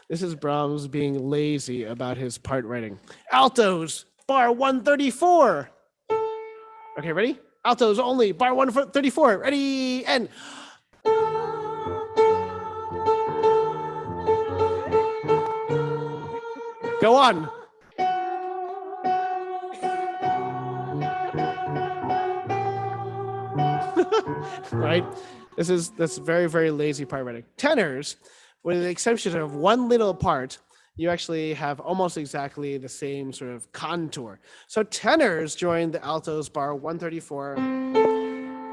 this is Brahms being lazy about his part writing. Altos, bar 134. Okay, ready? Altos only, bar 134. Ready, and go on. Right? That's very, very lazy part writing. Tenors, with the exception of one little part, you actually have almost exactly the same sort of contour. So tenors join the altos bar 134.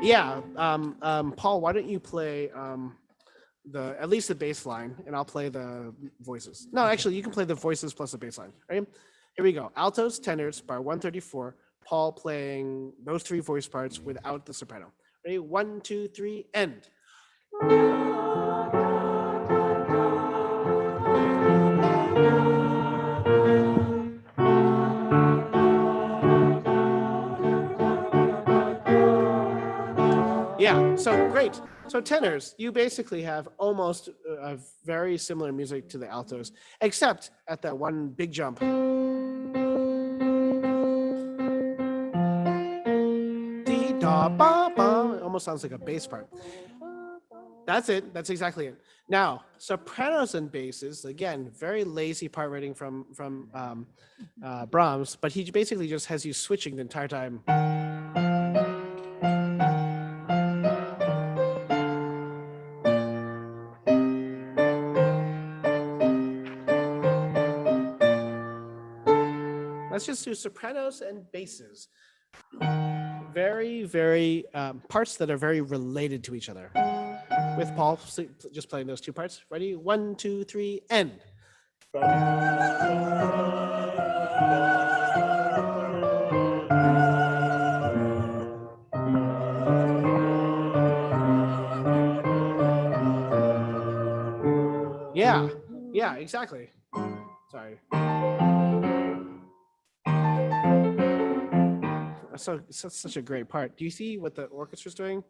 Yeah, Paul, why don't you play at least the bass line, and I'll play the voices. No, actually, you can play the voices plus the bass line. Right? Here we go. Altos, tenors, bar 134. Paul playing those three voice parts without the soprano. Ready? 1, 2, 3, end. Yeah, so great. So tenors, you basically have almost a very similar music to the altos, except at that one big jump. Dee da ba ba. It almost sounds like a bass part. That's it. That's exactly it. Now, sopranos and basses, again, very lazy part writing from Brahms, but he basically just has you switching the entire time. Let's just do sopranos and basses. Very, very parts that are very related to each other. With Paul just playing those two parts. Ready? 1, 2, 3, end. Yeah, exactly. Sorry. So such a great part. Do you see what the orchestra's doing?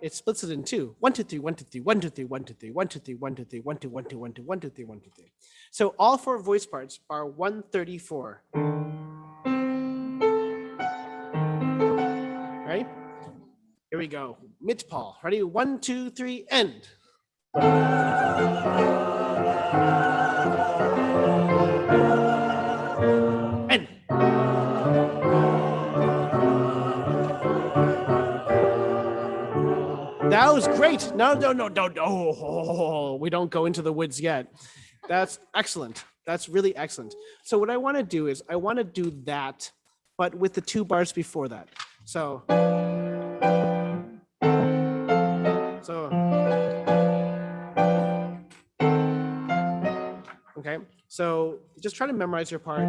It splits it in two. 1, 2, 3, 1, 2, 3, 1, 2, 3, 1, 2, 3, 1, 2, 3, 1, 2, 3, 1, 2, 1, 2, 1, 2, 1, 2, 3, 1, 2, 3. So all four voice parts are 134. Right? Here we go. Mit Paul. Ready? 1, 2, 3, end. End. That was great. No. Oh, we don't go into the woods yet. That's excellent. That's really excellent. So what I want to do is I want to do that, but with the two bars before that. So okay. So just try to memorize your part.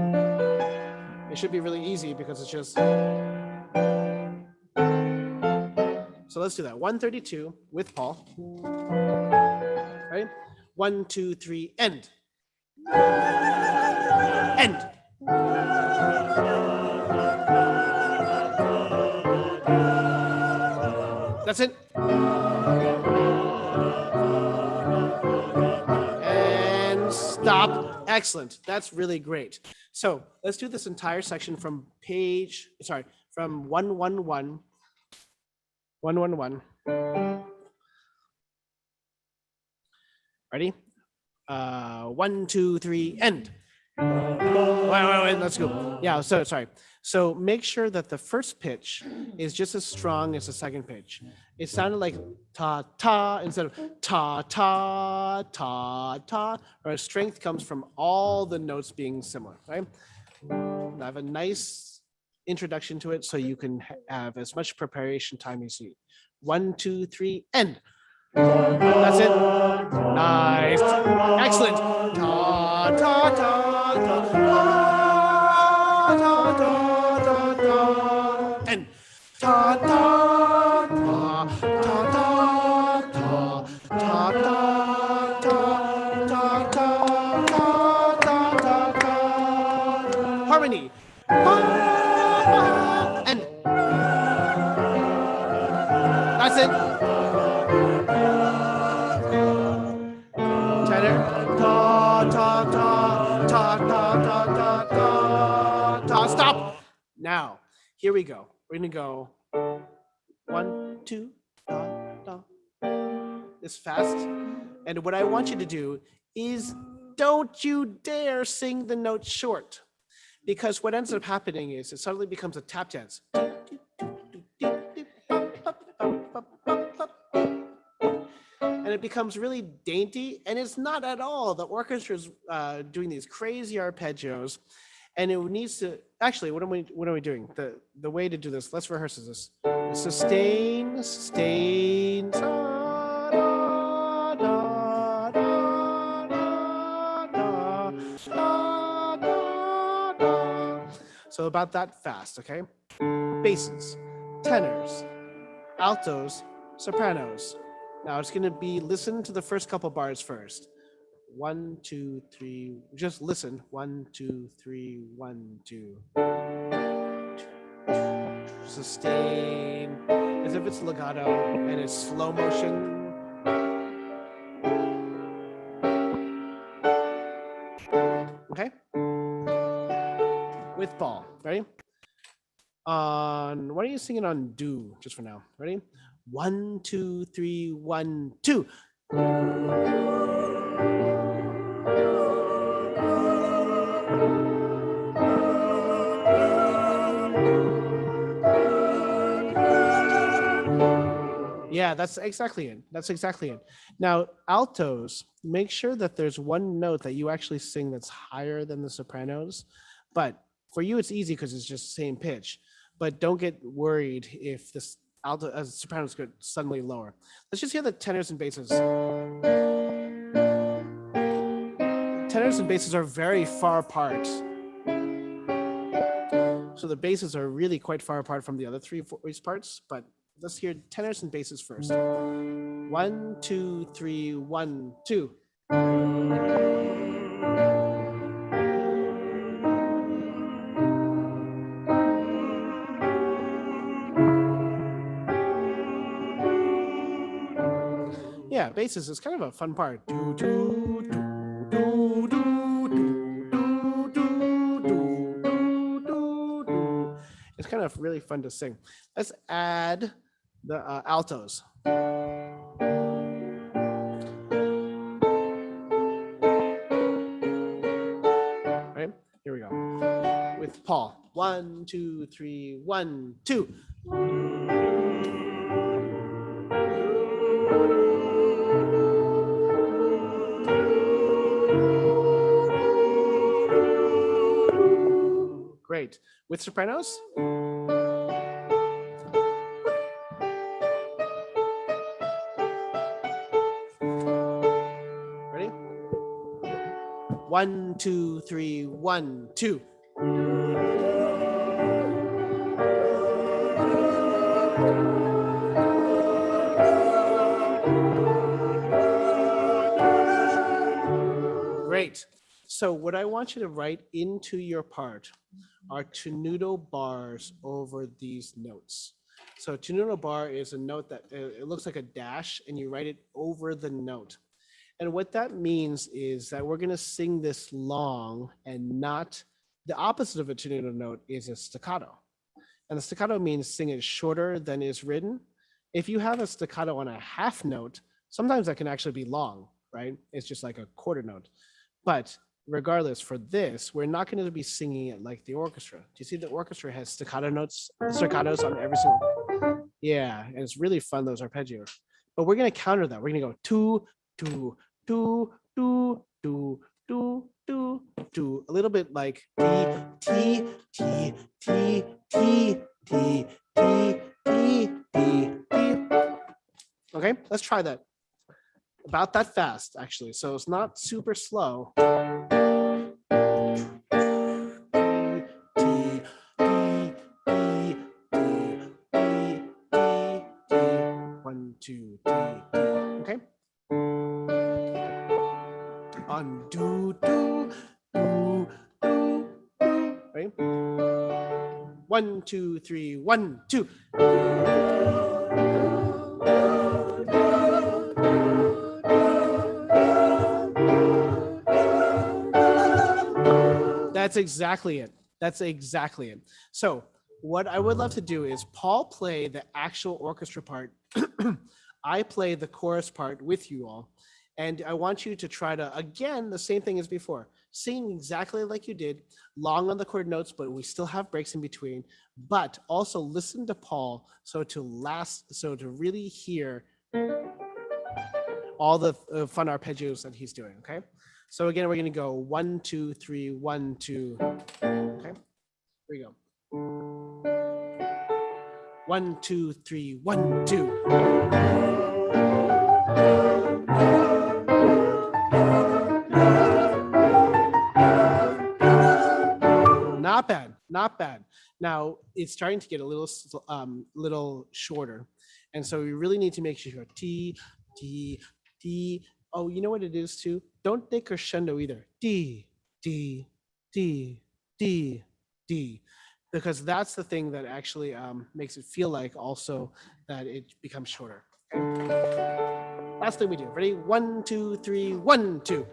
It should be really easy because it's just. So let's do that. 132 with Paul. Right? 1, 2, 3, end. End. That's it. And stop. Excellent. That's really great. So let's do this entire section from from 111. 111. Ready? 1, 2, 3, end. Wait, let's go. Yeah, so sorry. So make sure that the first pitch is just as strong as the second pitch. It sounded like ta ta instead of ta ta ta ta. Our strength comes from all the notes being similar, right? I have a nice introduction to it so you can have as much preparation time as you need. 1, 2, 3, end. That's it. Nice. Excellent. Ta ta ta ta ta ta ta ta. And ta ta ta ta ta ta ta ta ta ta ta ta. Harmony. And that's it. Tenor. Ta ta ta ta ta ta ta ta ta. Stop. Now, here we go. We're gonna go 1, 2, da, da. This fast. And what I want you to do is don't you dare sing the note short. Because what ends up happening is it suddenly becomes a tap dance. And it becomes really dainty, and it's not at all. The orchestra is doing these crazy arpeggios, and it needs to actually. What are we doing? The way to do this. Let's rehearse this. Sustain, sustain. Da, da, da, da, da, da, da, da. So about that fast, okay? Basses, tenors, altos, sopranos. Now it's going to be listen to the first couple bars first. 1, 2, 3. Just listen. 1, 2, 3. 1, 2. Sustain as if it's legato and it's slow motion. Okay. With ball. Ready? Why don't you sing it on do just for now? Ready? 1, 2, 3, 1, 2. Yeah, that's exactly it. That's exactly it. Now, altos, make sure that there's one note that you actually sing that's higher than the sopranos. But for you, it's easy because it's just the same pitch. But don't get worried if this alto as sopranos go suddenly lower. Let's just hear the tenors and basses. Tenors and basses are very far apart. So the basses are really quite far apart from the other three voice parts, but let's hear tenors and basses first. 1, 2, 3, 1, 2. Yeah, basses is kind of a fun part. Do, do, do, do, do, do, do, do, do, do, do. It's kind of really fun to sing. Let's add the altos. Right, here we go. With Paul. 1, 2, 3, 1, 2. Great. With sopranos? Ready? 1, 2, 3, 1, 2. Great. So what I want you to write into your part are tenuto bars over these notes. So tenuto bar is a note that it looks like a dash and you write it over the note. And what that means is that we're going to sing this long and not the opposite of a tenuto note is a staccato. And the staccato means sing it shorter than is written. If you have a staccato on a half note, sometimes that can actually be long, right? It's just like a quarter note. But regardless, for this, we're not going to be singing it like the orchestra. Do you see the orchestra has staccatos on every single? Yeah, and it's really fun, those arpeggios. But we're going to counter that. We're going to go two, two, two, two, two, two, two, two, a little bit like T, T, T, T, T, T, T, T, T, T. Okay, let's try that. About that fast, actually. So it's not super slow. One, two, three. Okay. On do do do do do. Right. 1, 2, 3, 1, 2. That's exactly it. That's exactly it. So what I would love to do is Paul play the actual orchestra part. I play the chorus part with you all. And I want you to try to, again, the same thing as before, sing exactly like you did, long on the chord notes, but we still have breaks in between, but also listen to Paul so to really hear all the fun arpeggios that he's doing, okay? So again, we're gonna go 1, 2, 3, 1, 2, okay? Here we go. 1, 2, 3, 1, 2. Not bad, not bad. Now it's starting to get a little shorter, and so we really need to make sure T, T, D. Oh, you know what it is too? Don't think crescendo either. D, D, D, D, D, because that's the thing that actually makes it feel like also that it becomes shorter. Okay? Last thing we do. Ready? 1, 2, 3, 1, 2.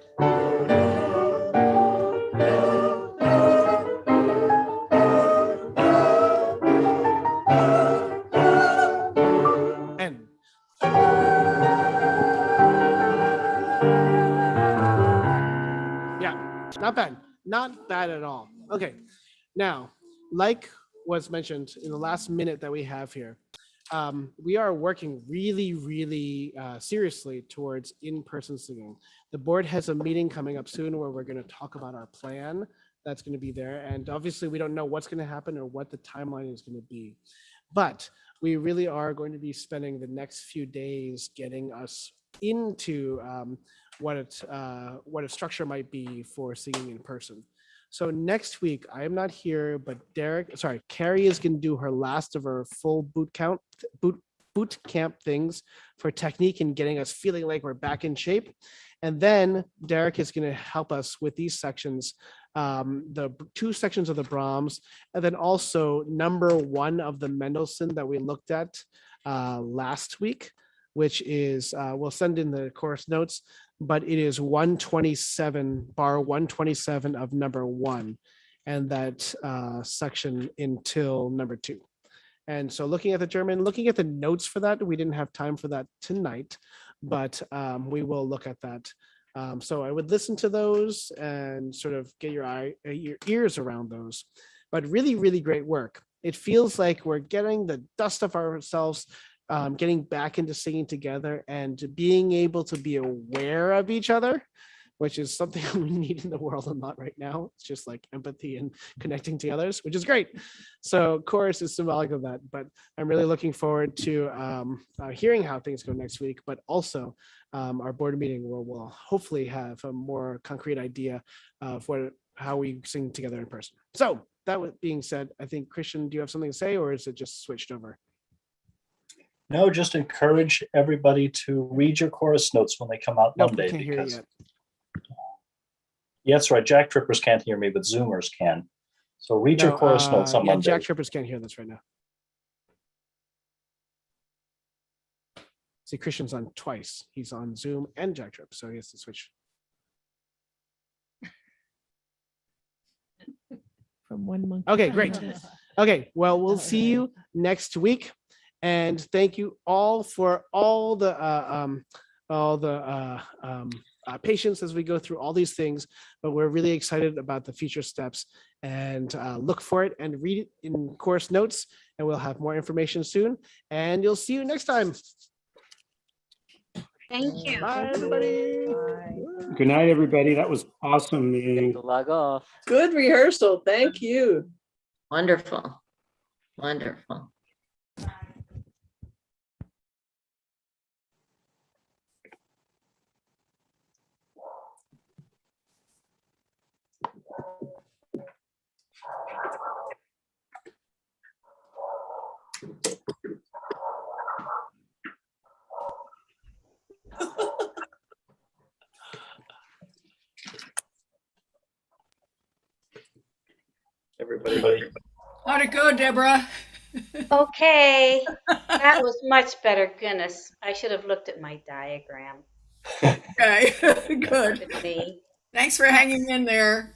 Not bad. Not bad at all. Okay. Now, like was mentioned in the last minute that we have here, we are working really seriously towards in-person singing. The board has a meeting coming up soon where we're going to talk about our plan that's going to be there. And obviously we don't know what's going to happen or what the timeline is going to be. But we really are going to be spending the next few days getting us into what a structure might be for singing in person. So next week, I am not here, but Carrie is going to do her last of her full boot camp things for technique and getting us feeling like we're back in shape. And then Derek is going to help us with these sections, the 2 sections of the Brahms, and then also number 1 of the Mendelssohn that we looked at last week, which is, we'll send in the chorus notes, but it is 127, bar 127 of number 1, and that section until number 2. And so looking at the German, looking at the notes for that, we didn't have time for that tonight, but we will look at that. So I would listen to those and sort of get your ears around those, but really great work. It feels like we're getting the dust off ourselves, getting back into singing together and being able to be aware of each other, which is something we need in the world a lot right now. It's just like empathy and connecting to others, which is great. So chorus is symbolic of that, but I'm really looking forward to hearing how things go next week, but also our board meeting where we'll hopefully have a more concrete idea of how we sing together in person. So that being said, I think, Christian, do you have something to say, or is it just switched over? No, just encourage everybody to read your chorus notes when they come out Monday. We can't hear you yet. Yeah, that's right. Jack Trippers can't hear me, but Zoomers can. So read your chorus notes on Monday. Jack Trippers can't hear this right now. See, Christian's on twice. He's on Zoom and Jack Trip, so he has to switch. From 1 month. Okay, great. Okay, well, we'll see you next week. And thank you all for all the patience as we go through all these things, but we're really excited about the future steps and look for it and read it in course notes, and we'll have more information soon. And you'll see you next time. Thank you. Bye, everybody. Good night, everybody. That was awesome, Ming. Log off. Good rehearsal. Thank you. Wonderful. Wonderful. Everybody. How'd it go, Deborah? Okay, that was much better. Goodness, I should have looked at my diagram. Okay, good. With me. Thanks for hanging in there.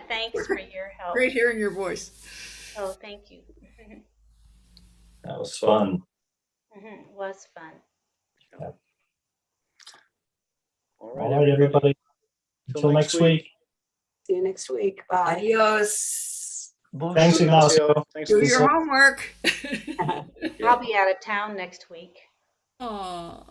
Thanks for your help. Great hearing your voice. Oh, thank you. That was fun. It was fun. Yeah. All right, everybody. Until next week. See you next week. Bye. Adios. Thanks, Ignacio. Thanks, Do Lisa. your homework. I'll be out of town next week. Aw.